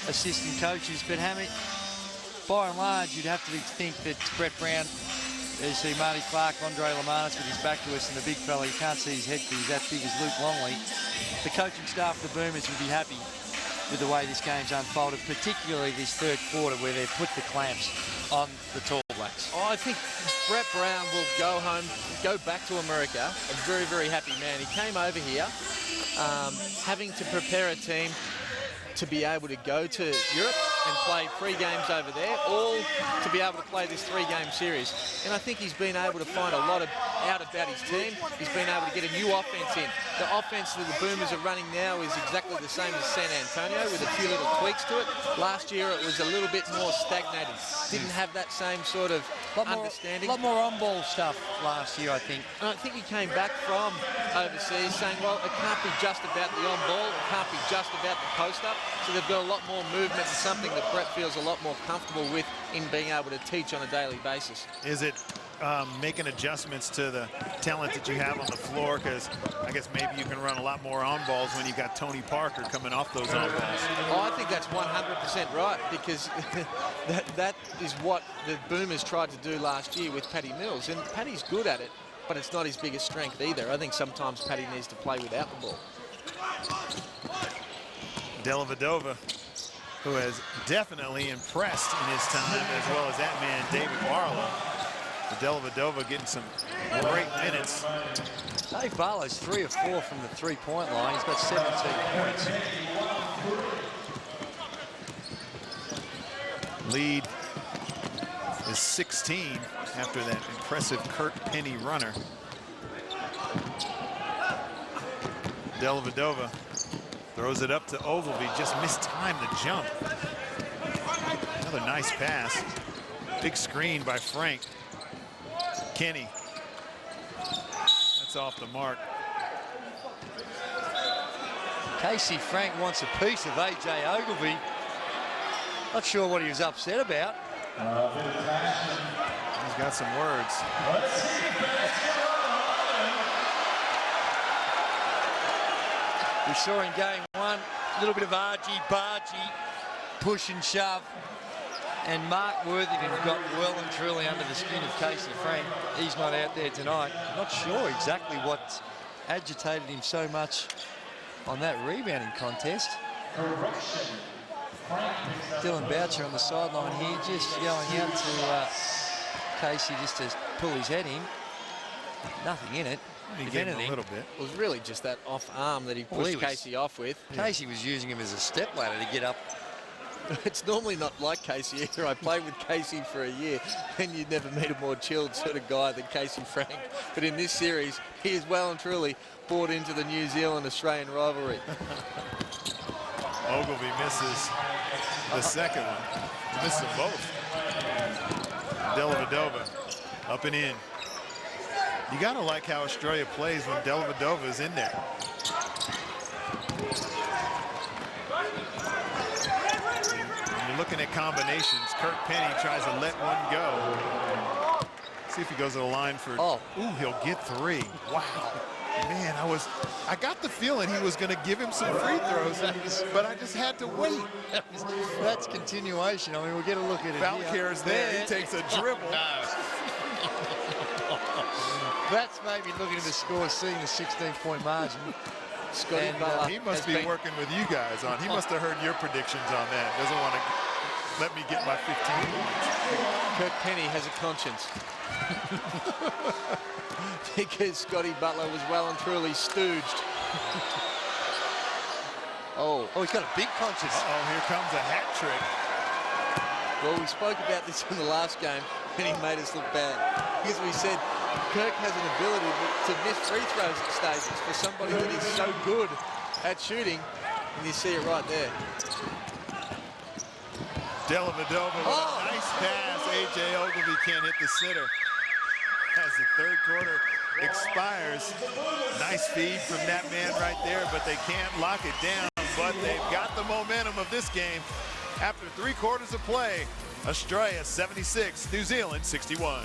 assistant coaches. But Hammy, by and large, you'd have to think that Brett Brown, you see Marty Clark, Andre Lamanis with his back to us, and the big fella, you can't see his head because he's that big as Luke Longley. The coaching staff of the Boomers would be happy with the way this game's unfolded, particularly this third quarter where they've put the clamps on the Tall Blacks. Oh, I think Brett Brown will go home, go back to America, a very, very happy man. He came over here having to prepare a team to be able to go to Europe and play 3 games over there, all to be able to play this 3-game series. And I think he's been able to find a lot out about his team. He's been able to get a new offense in. The offense that the Boomers are running now is exactly the same as San Antonio, with a few little tweaks to it. Last year it was a little bit more stagnated. Didn't have that same sort of understanding. A lot more on-ball stuff last year, I think. And I think he came back from overseas saying, well, it can't be just about the on-ball, it can't be just about the post-up. So they've got a lot more movement, and something that Brett feels a lot more comfortable with in being able to teach on a daily basis. Is it making adjustments to the talent that you have on the floor? Because I guess maybe you can run a lot more on balls when you got Tony Parker coming off those on balls. Oh, I think that's 100% right, because that is what the Boomers tried to do last year with Paddy Mills, and Paddy's good at it, but it's not his biggest strength either. I think sometimes Paddy needs to play without the ball. Dellavedova, who has definitely impressed in his time, as well as that man, David Barlow. Dellavedova getting some great minutes. Dave Barlow's 3 of 4 from the three-point line. He's got 17 points. Lead is 16 after that impressive Kirk Penny runner. Dellavedova throws it up to Ogilvy, just missed time to jump. Another nice pass. Big screen by Frank. Kenny. That's off the mark. Casey Frank wants a piece of AJ Ogilvy. Not sure what he was upset about. He's got some words. We saw in game 1, a little bit of argy-bargy, push and shove. And Mark Worthington got well and truly under the skin of Casey Frank. He's not out there tonight. Not sure exactly what agitated him so much on that rebounding contest. Dylan Boucher on the sideline here, just going out to Casey just to pull his head in. Nothing in it. He If gave him anything, a little bit. It was really just that off arm that he pushed Casey off with. Casey was using him as a stepladder to get up. It's normally not like Casey either. I played with Casey for a year, and you'd never meet a more chilled sort of guy than Casey Frank. But in this series, he is well and truly bought into the New Zealand-Australian rivalry. Ogilvy misses the second one. He missed them both. Dellavedova up and in. You gotta like how Australia plays when Dellavedova is in there. When you're looking at combinations, Kirk Penny tries to let one go. See if he goes to the line for, ooh, he'll get 3. Wow. Man, I got the feeling he was gonna give him some free throws, but I just had to wait. That's continuation. I mean, we'll get a look at it. Falcair's there, he takes a dribble. That's maybe looking at the score, seeing the 16-point margin. Scotty And, Butler He must has be been- working with you guys on. He must have heard your predictions on that. Doesn't want to let me get my 15 points. Kirk Penny has a conscience. Because Scotty Butler was well and truly stooged. Oh, he's got a big conscience. Uh-oh, here comes a hat trick. Well, we spoke about this in the last game, and he made us look bad. Because we said Kirk has an ability to miss free throws at stages for somebody that is so good at shooting, and you see it right there. Dellavedova with a nice pass. AJ Ogilvy can't hit the sitter. As the third quarter expires. Nice feed from that man right there, but they can't lock it down. But they've got the momentum of this game. After 3 quarters of play, Australia 76, New Zealand 61.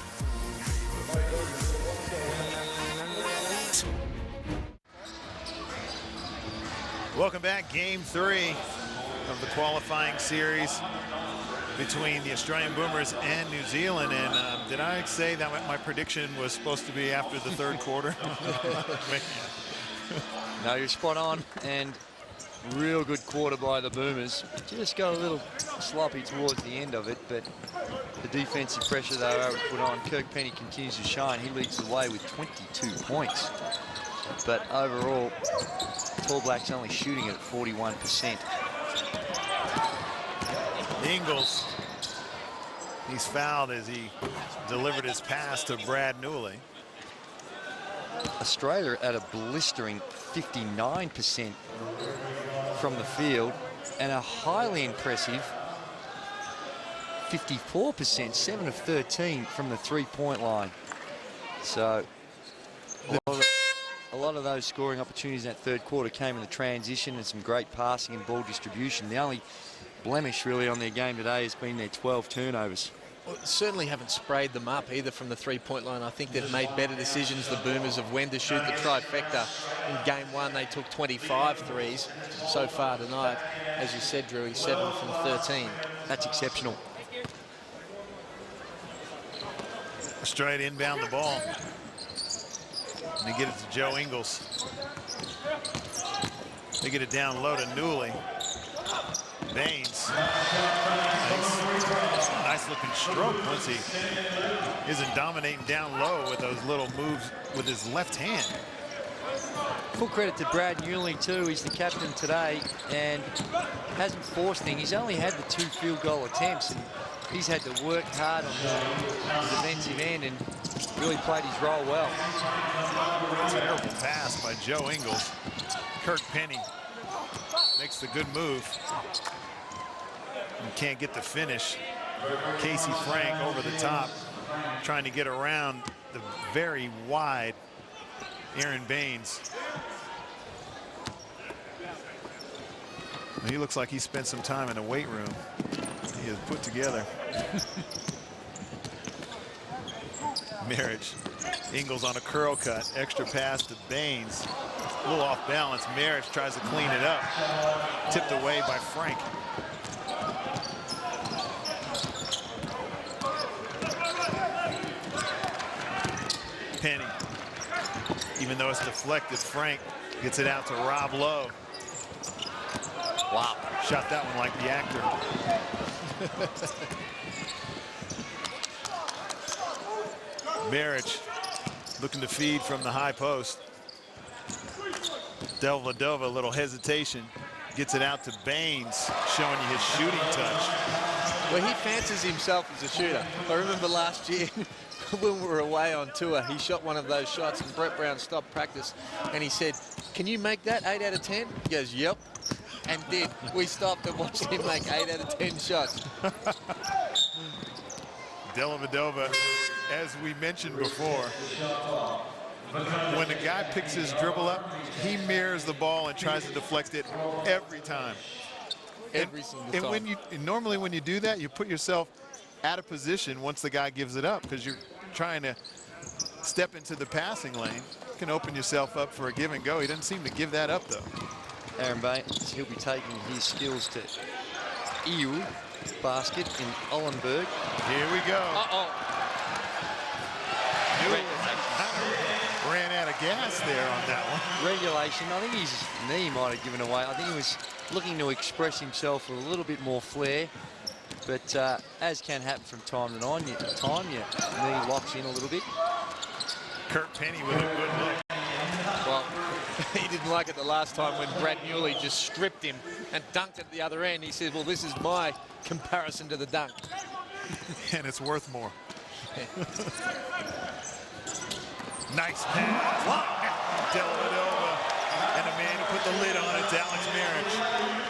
Welcome back, game 3 of the qualifying series between the Australian Boomers and New Zealand. And did I say that my prediction was supposed to be after the third quarter? No, you're spot on, and real good quarter by the Boomers. Just got a little sloppy towards the end of it, but the defensive pressure they were able to put on. Kirk Penny continues to shine. He leads the way with 22 points. But overall, Tall Blacks only shooting it at 41%. Ingles, he's fouled as he delivered his pass to Brad Newley. Australia at a blistering 59% from the field, and a highly impressive 54%, 7 of 13 from the three-point line. So a lot of those scoring opportunities in that third quarter came in the transition and some great passing and ball distribution. The only blemish really on their game today has been their 12 turnovers. Well, certainly haven't sprayed them up either from the three-point line. I think they've made better decisions, the Boomers, of when to shoot the trifecta. In game 1, they took 25 threes so far tonight. As you said, Drew, he's 7 from 13. That's exceptional. Australia inbound the ball. And they get it to Joe Ingles. They get it down low to Newley. Baines. Nice looking stroke once he isn't dominating down low with those little moves with his left hand. Full credit to Brad Newley too. He's the captain today and hasn't forced things. He's only had the 2 field goal attempts, and he's had to work hard on the defensive end and really played his role well. Terrible pass by Joe Ingles. Kirk Penny makes the good move. And can't get the finish. Casey Frank over the top, trying to get around the very wide Aaron Baines. He looks like he spent some time in a weight room. He is put together. Marriage. Ingles on a curl cut. Extra pass to Baines. A little off balance. Marriage tries to clean it up. Tipped away by Frank. Penny. Even though it's deflected, Frank gets it out to Rob Lowe. Wow. Shot that one like the actor. Marriage looking to feed from the high post. Dellavedova, a little hesitation. Gets it out to Baines, showing you his shooting touch. Well, he fancies himself as a shooter. I remember last year when we were away on tour, he shot one of those shots and Brett Brown stopped practice and he said, "Can you make that 8 out of 10? He goes, "Yep." And did. We stopped and watched him make 8 out of 10 shots. Dellavedova, as we mentioned before, when the guy picks his dribble up, he mirrors the ball and tries to deflect it every time. Every single time. When you normally when you do that, you put yourself out of position once the guy gives it up because you're trying to step into the passing lane. You can open yourself up for a give and go. He doesn't seem to give that up though. Aaron Baines, he'll be taking his skills to EU basket in Ollenburg. Here we go. Ran out of gas there on that one. Regulation. I think his knee might have given away. I think he was looking to express himself with a little bit more flair. But as can happen from time to time, your knee locks in a little bit. Kirk Penny with a good look. Well, he didn't like it the last time when Brad Newley just stripped him and dunked at the other end. He said, "Well, this is my comparison to the dunk." And it's worth more. Nice pass. Wow. Dellavedova. And a man who put the lid on it, Alex Marriage.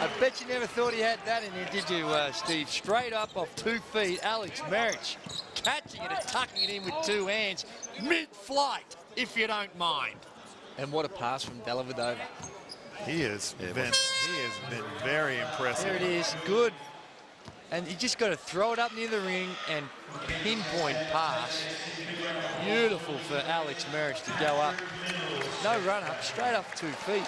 I bet you never thought he had that in there, did you, Steve? Straight up off 2 feet, Alex Marriage catching it and tucking it in with 2 hands, mid-flight, if you don't mind. And what a pass from Dellavedova. He has been very impressive. There it is, good. And you just got to throw it up near the ring and pinpoint pass. Beautiful for Alex Marriage to go up. No run up, straight up 2 feet.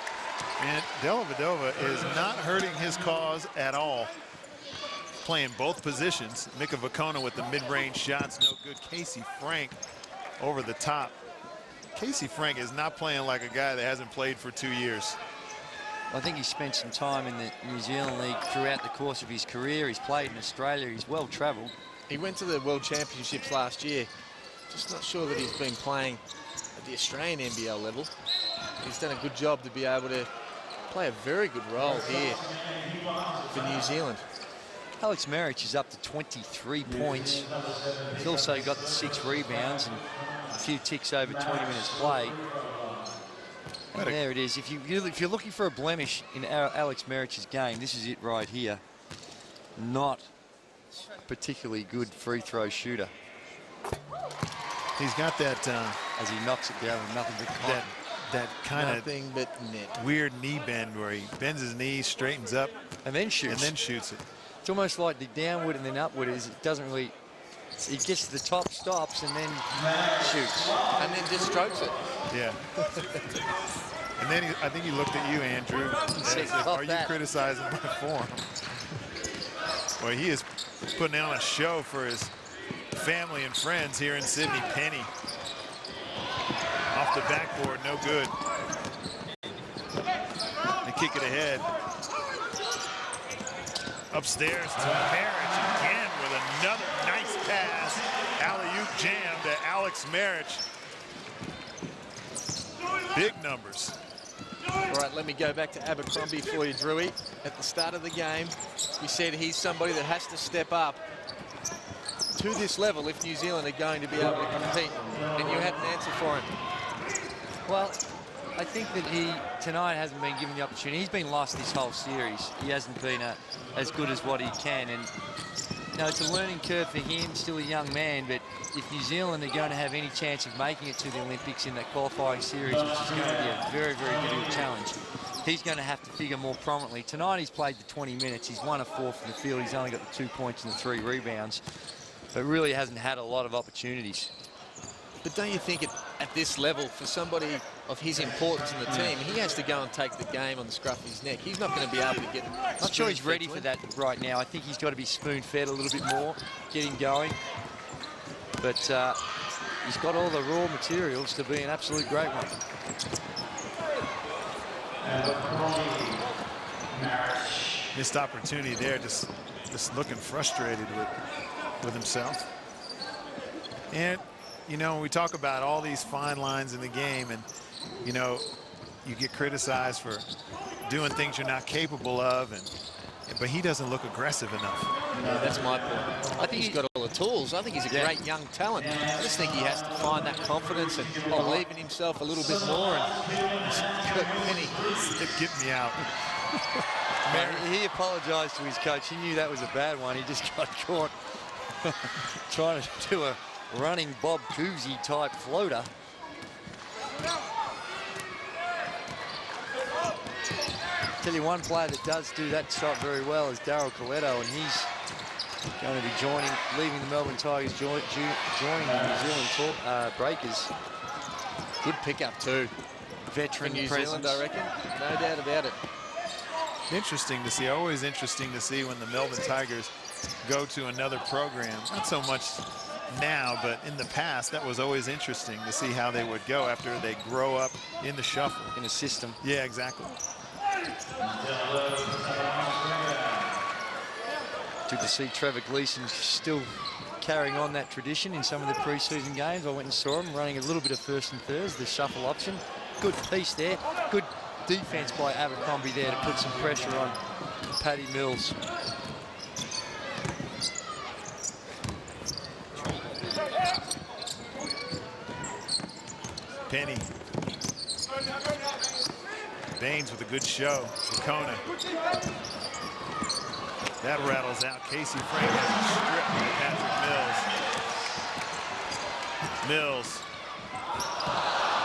And Dellavedova is not hurting his cause at all. Playing both positions. Mika Vacona with the mid-range shots, no good. Casey Frank over the top. Casey Frank is not playing like a guy that hasn't played for 2 years. I think he spent some time in the New Zealand League throughout the course of his career. He's played in Australia. He's well travelled. He went to the World Championships last year. Just not sure that he's been playing at the Australian NBL level. He's done a good job to be able to play a very good role here for New Zealand. Alex Marriage is up to 23 points. He's also got the 6 rebounds and a few ticks over 20 minutes played. And there it is. If you're looking for a blemish in Alex Marriage's game, this is it right here. Not particularly good free throw shooter. He's got that as he knocks it down with nothing but cotton. That kind of nothing but net. Weird knee bend where he bends his knees, straightens up, and then shoots. And then shoots it. It's almost like the downward and then upward is it doesn't really. It gets to the top, stops, and then shoots, and then just strokes it. Yeah. And then I think he looked at you, Andrew. Are you criticizing my form? Well, he is putting on a show for his family and friends here in Sydney. Penny off the backboard, no good. They kick it ahead. Upstairs to Marriage again with another nice Alex Marich. Big numbers. All right, let me go back to Abercrombie for you, Drewy. At the start of the game, we said he's somebody that has to step up to this level if New Zealand are going to be able to compete. And you had an answer for him. Well, I think that he tonight hasn't been given the opportunity. He's been lost this whole series. He hasn't been as good as what he can. And you know, it's a learning curve for him, still a young man, but if New Zealand are going to have any chance of making it to the Olympics in that qualifying series, which is going to be a very, very difficult challenge, he's going to have to figure more prominently. Tonight he's played the 20 minutes. He's 1 of 4 from the field. He's only got the 2 points and the 3 rebounds, but really hasn't had a lot of opportunities. But don't you think at this level, for somebody of his importance in the team, he has to go and take the game on the scruff of his neck. He's not going to be able to get... Not sure he's ready for that right now. I think he's got to be spoon-fed a little bit more, get him going. But he's got all the raw materials to be an absolute great one. Missed opportunity there, just looking frustrated with himself. And you know, when we talk about all these fine lines in the game, and you know, you get criticized for doing things you're not capable of, but he doesn't look aggressive enough. No, that's my point. I think he's got all the tools. I think he's a great young talent. I just think he has to find that confidence and believe in himself a little bit more. And get me out. He apologised to his coach. He knew that was a bad one. He just got caught trying to do a running Bob Cousy type floater. Tell you one player that does do that shot very well is Daryl Coletto, and he's going to be leaving the Melbourne Tigers, joining the New Zealand Breakers. Good pickup too. Veteran New presence. Zealand, I reckon. No doubt about it. Interesting to see. Always interesting to see when the Melbourne Tigers go to another program. Not so much now, but in the past, that was always interesting to see how they would go after they grow up in the shuffle. In a system. Yeah, exactly. Good to see Trevor Gleeson still carrying on that tradition in some of the preseason games. I went and saw him running a little bit of first and thirds, the shuffle option. Good piece there. Good defense by Abercrombie there to put some pressure on Paddy Mills. Penny. Baines with a good show. Kona. That rattles out. Casey Frank has a strip by Patrick Mills. Mills.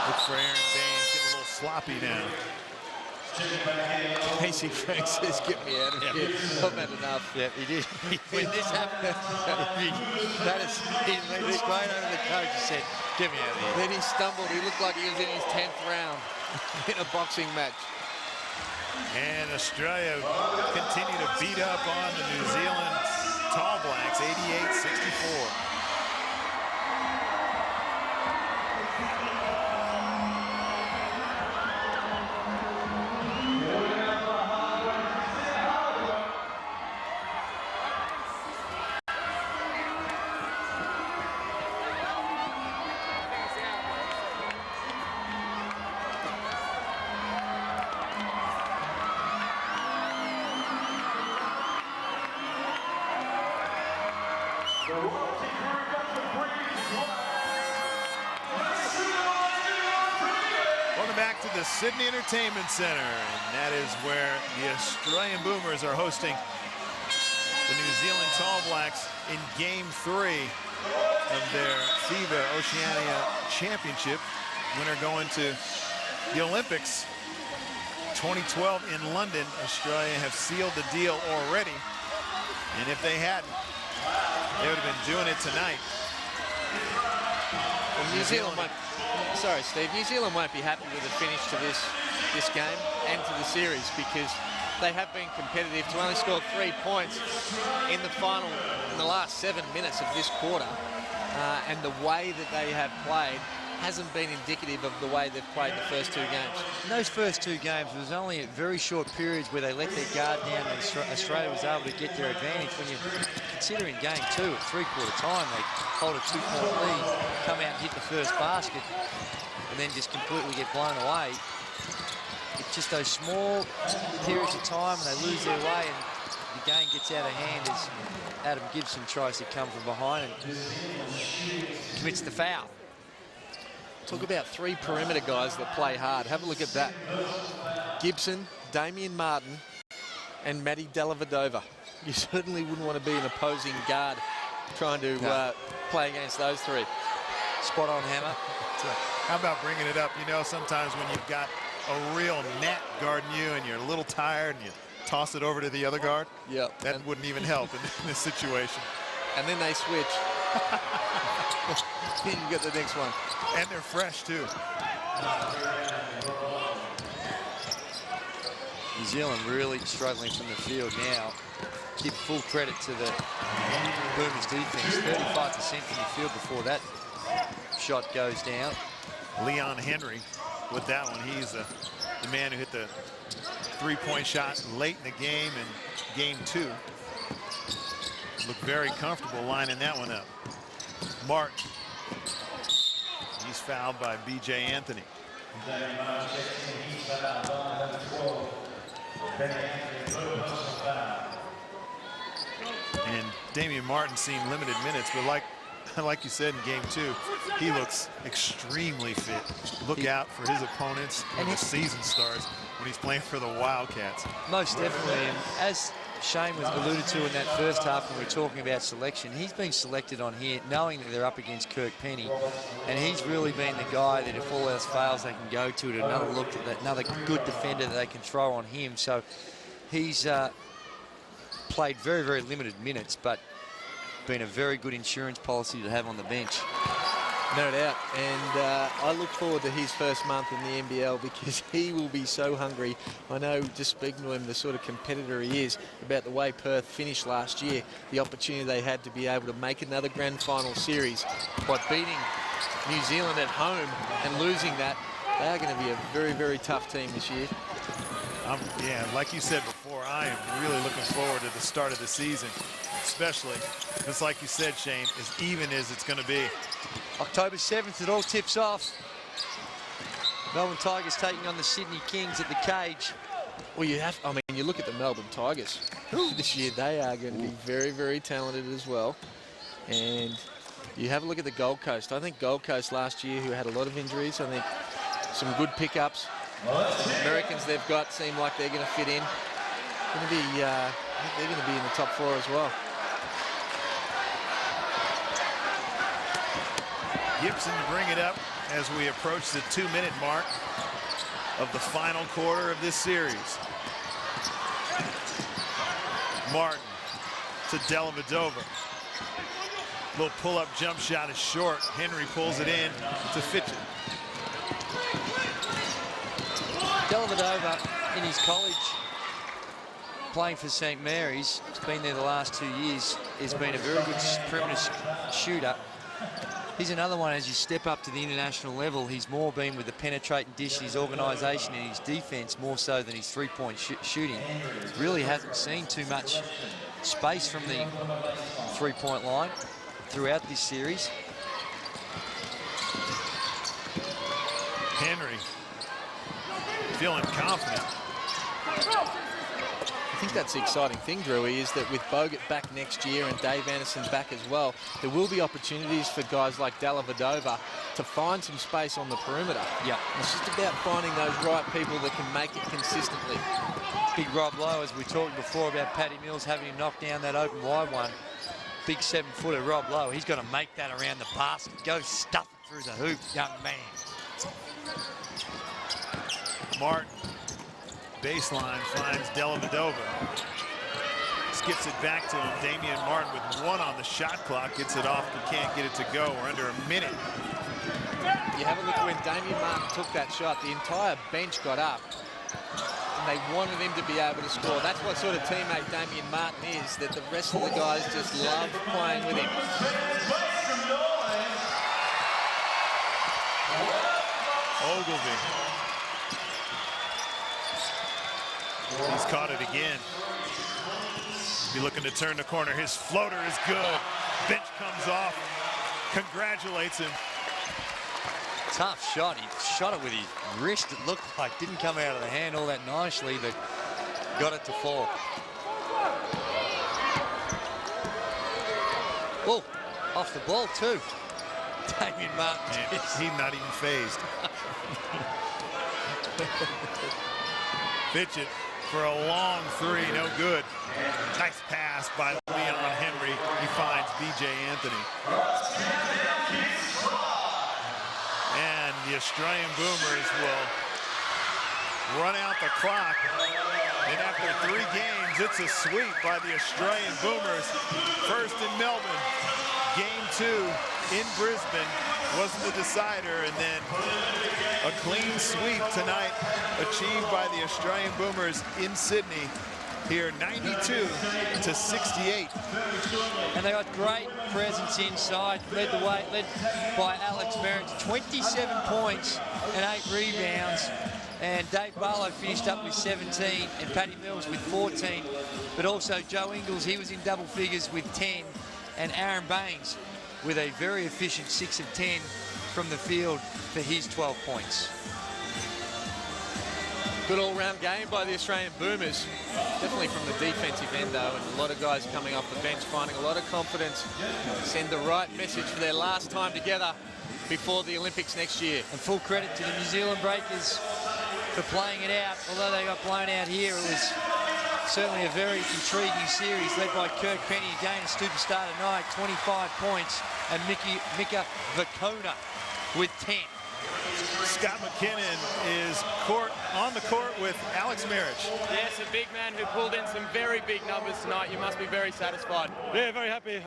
Look for Aaron Baines. Getting a little sloppy now. Casey Frank says, get me out of here. I've had enough. Yeah, he did. When this happened, he leaned straight over the coach and said, get me out of here. Then he stumbled. He looked like he was in his 10th round in a boxing match. And Australia continue to beat up on the New Zealand Tall Blacks, 88-64. Welcome back to the Sydney Entertainment Center, and that is where the Australian Boomers are hosting the New Zealand Tall Blacks in Game 3 of their FIBA Oceania Championship. Winner going to the Olympics 2012 in London. Australia have sealed the deal already, and if they hadn't, they would have been doing it tonight. Well, New Zealand won't, sorry, Steve. New Zealand won't be happy with the finish to this game and to the series because they have been competitive. To only score 3 points in the last 7 minutes of this quarter, and the way that they have played hasn't been indicative of the way they've played the first 2 games. In those first 2 games, it was only at very short periods where they let their guard down and Australia was able to get their advantage. When you consider in game 2, at 3/4 time, they hold a 2-point lead, come out and hit the first basket, and then just completely get blown away. It's just those small periods of time and they lose their way and the game gets out of hand as Adam Gibson tries to come from behind and commits the foul. Talk about 3 perimeter guys that play hard. Have a look at that. Gibson, Damian Martin, and Matty Dellavedova. You certainly wouldn't want to be an opposing guard trying to play against those 3. Spot on, Hammer. How about bringing it up? You know, sometimes when you've got a real net guarding you and you're a little tired and you toss it over to the other guard. Yep. That wouldn't even help in this situation. And then they switch. Then you get the next one. And they're fresh, too. New Zealand really struggling from the field now. Give full credit to the Boomers defense. 35% from the field before that shot goes down. Leon Henry with that one. He's the man who hit the 3-point shot late in the game in game 2. Looked very comfortable lining that one up. Martin. He's fouled by B.J. Anthony. And Damian Martin's seen limited minutes, but like you said in game 2, he looks extremely fit. Look out for his opponents when the season starts, when he's playing for the Wildcats. Most definitely, and as Shane was alluded to in that first half when we were talking about selection, he's been selected on here knowing that they're up against Kirk Penny, and he's really been the guy that if all else fails they can go to another look at that, another good defender that they can throw on him. So he's played very, very limited minutes, but been a very good insurance policy to have on the bench. No doubt, and I look forward to his first month in the NBL because he will be so hungry. I know, just speaking to him, the sort of competitor he is, about the way Perth finished last year, the opportunity they had to be able to make another grand final series by beating New Zealand at home and losing that. They are going to be a very, very tough team this year. Yeah, like you said before, I am really looking forward to the start of the season, especially because, like you said, Shane, as even as it's going to be. October 7th, it all tips off. Melbourne Tigers taking on the Sydney Kings at the Cage. Well, you look at the Melbourne Tigers this year, they are going to be very, very talented as well. And you have a look at the Gold Coast. I think Gold Coast last year, who had a lot of injuries, I think some good pickups. The Americans they've got seem like they're going to fit in. I think they're going to be in the top 4 as well. Gibson to bring it up as we approach the 2-minute mark of the final quarter of this series. Martin to Dellavedova. Little pull-up jump shot is short. Henry pulls it in to Fitchett. Dellavedova in his college playing for St. Mary's, he's been there the last 2 years, has been a very good perimeter shooter. He's another one, as you step up to the international level, he's more been with the penetrating dish, his organisation and his defence more so than his 3-point shooting. Really hasn't seen too much space from the 3-point line throughout this series. Henry feeling confident. I think that's the exciting thing, Drewy, is that with Bogut back next year and Dave Anderson back as well, there will be opportunities for guys like Dellavedova to find some space on the perimeter. Yeah. It's just about finding those right people that can make it consistently. Big Rob Lowe, as we talked before about Paddy Mills having him knock down that open wide one. Big 7-footer Rob Lowe, he's got to make that around the basket. Go stuff it through the hoop, young man. Martin, baseline, finds Dellavedova. Skips it back to him. Damian Martin with 1 on the shot clock. Gets it off, but can't get it to go. We're under a minute. You have a look when Damian Martin took that shot, the entire bench got up. And they wanted him to be able to score. That's what sort of teammate Damian Martin is, that the rest of the guys just love playing with him. Ogilvy. He's caught it again. Be looking to turn the corner. His floater is good. Bench comes off. Congratulates him. Tough shot. He shot it with his wrist. It looked like didn't come out of the hand all that nicely, but got it to fall. Oh, off the ball too. Damien Martin. Man, he's not even phased. Fitchett for a long three, no good. Nice pass by Leon Henry. He finds B.J. Anthony. And the Australian Boomers will run out the clock. And after 3 games, it's a sweep by the Australian Boomers. First in Melbourne, game 2 in Brisbane wasn't the decider, and then a clean sweep tonight achieved by the Australian Boomers in Sydney. Here, 92-68. And they got great presence inside, led by Alex Merritt, 27 points and 8 rebounds. And Dave Barlow finished up with 17 and Paddy Mills with 14. But also Joe Ingles, he was in double figures with 10. And Aaron Baines with a very efficient 6 of 10 from the field for his 12 points. Good all-round game by the Australian Boomers. Definitely from the defensive end, though, and a lot of guys coming off the bench, finding a lot of confidence. Send the right message for their last time together before the Olympics next year. And full credit to the New Zealand Breakers for playing it out. Although they got blown out here, it was certainly a very intriguing series led by Kirk Penny, again a superstar tonight, 25 points, and Mika Vakona with 10. Scott McKinnon is on the court with Alex Merritt. Yes, a big man who pulled in some very big numbers tonight. You must be very satisfied. Yeah, very happy.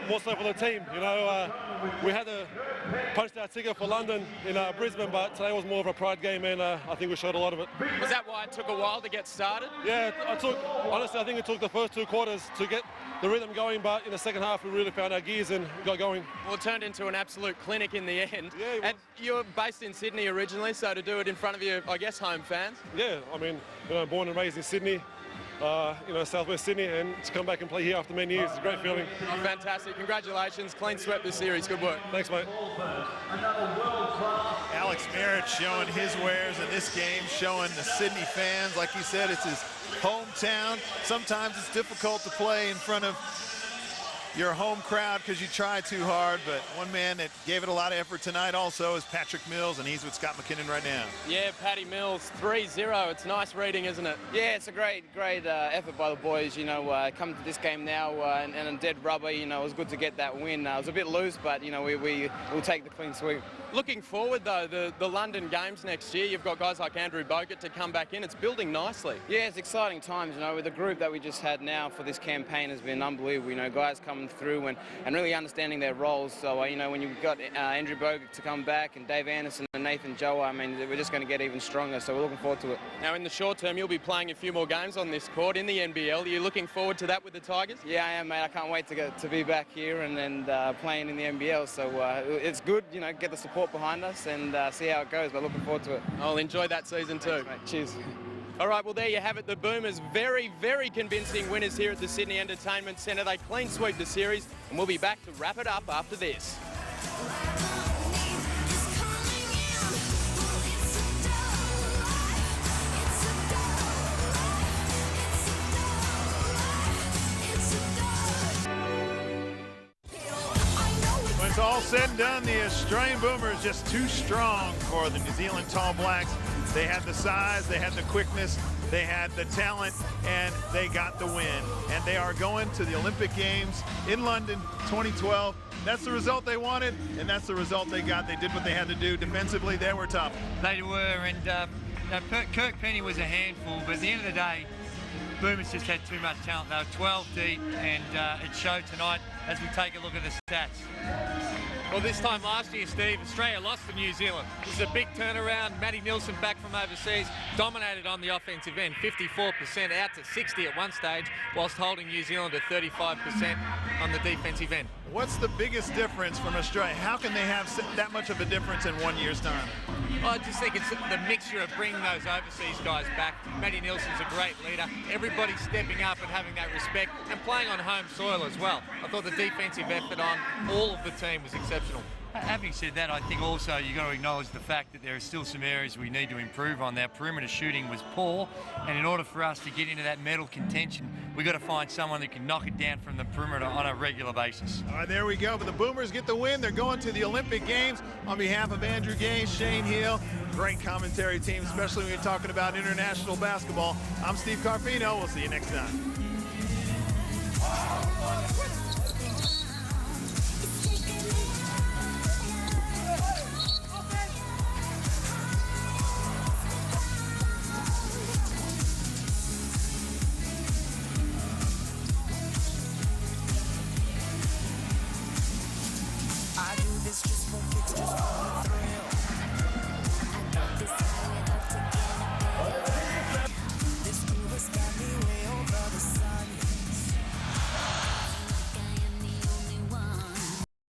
More so for the team. You know, we had to punch our ticket for London in Brisbane, but today was more of a pride game, and I think we showed a lot of it. Was that why it took a while to get started? Yeah, honestly, I think it took the first 2 quarters to get the rhythm going, but in the second half we really found our gears and got going. Well, it turned into an absolute clinic in the end. Yeah, and you're based in Sydney originally, so to do it in front of your, I guess, home fans? Yeah, I mean, you know, born and raised in Sydney, you know, southwest Sydney, and to come back and play here after many years is a great feeling. Oh, fantastic. Congratulations. Clean swept this series. Good work. Thanks, mate. Alex Merritt showing his wares in this game, showing the Sydney fans, like he said, it's his hometown. Sometimes it's difficult to play in front of your home crowd because you try too hard, but one man that gave it a lot of effort tonight also is Patrick Mills, and he's with Scott McKinnon right now. Yeah, Paddy Mills, 3-0. It's nice reading, isn't it? Yeah, it's a great effort by the boys. You know, come to this game now and in dead rubber. You know, it was good to get that win. It was a bit loose, but you know, we'll take the clean sweep. Looking forward though, the London Games next year, you've got guys like Andrew Bogut to come back in. It's building nicely. Yeah, it's exciting times. You know, with the group that we just had now for this campaign has been unbelievable. You know, guys coming through and really understanding their roles. So you know, when you've got Andrew Bogut to come back and Dave Anderson and Nathan Joa, I mean, we're just going to get even stronger. So we're looking forward to it. Now, in the short term, you'll be playing a few more games on this court in the NBL. Are you looking forward to that with the Tigers? Yeah, I am, mate. I can't wait to be back here and playing in the NBL. So it's good, you know, get the support behind us and see how it goes. But looking forward to it. I'll enjoy that season too. Thanks, mate. Cheers. All right, well, there you have it. The Boomers, very, very convincing winners here at the Sydney Entertainment Centre. They clean sweep the series, and we'll be back to wrap it up after this. When it's all said and done, the Australian Boomers just too strong for the New Zealand Tall Blacks. They had the size, they had the quickness, they had the talent, and they got the win. And they are going to the Olympic Games in London 2012. That's the result they wanted, and that's the result they got. They did what they had to do. Defensively, they were tough. They were, and Kirk Penny was a handful, but at the end of the day, Boomers just had too much talent. They were 12 deep, and it showed tonight as we take a look at the stats. Well, this time last year, Steve, Australia lost to New Zealand. This is a big turnaround. Matty Nielsen back from overseas, dominated on the offensive end, 54% out to 60 at one stage, whilst holding New Zealand at 35% on the defensive end. What's the biggest difference from Australia? How can they have that much of a difference in 1 year's time? I just think it's the mixture of bringing those overseas guys back. Matty Nielsen's a great leader. Everybody's stepping up and having that respect and playing on home soil as well. I thought the defensive effort on all of the team was exceptional. Having said that, I think also you've got to acknowledge the fact that there are still some areas we need to improve on. Our perimeter shooting was poor, and in order for us to get into that medal contention, we've got to find someone that can knock it down from the perimeter on a regular basis. All right, there we go. But the Boomers get the win. They're going to the Olympic Games. On behalf of Andrew Gaines, shane Hill, great commentary team, especially when you're talking about international basketball. I'm Steve Carfino. We'll see you next time.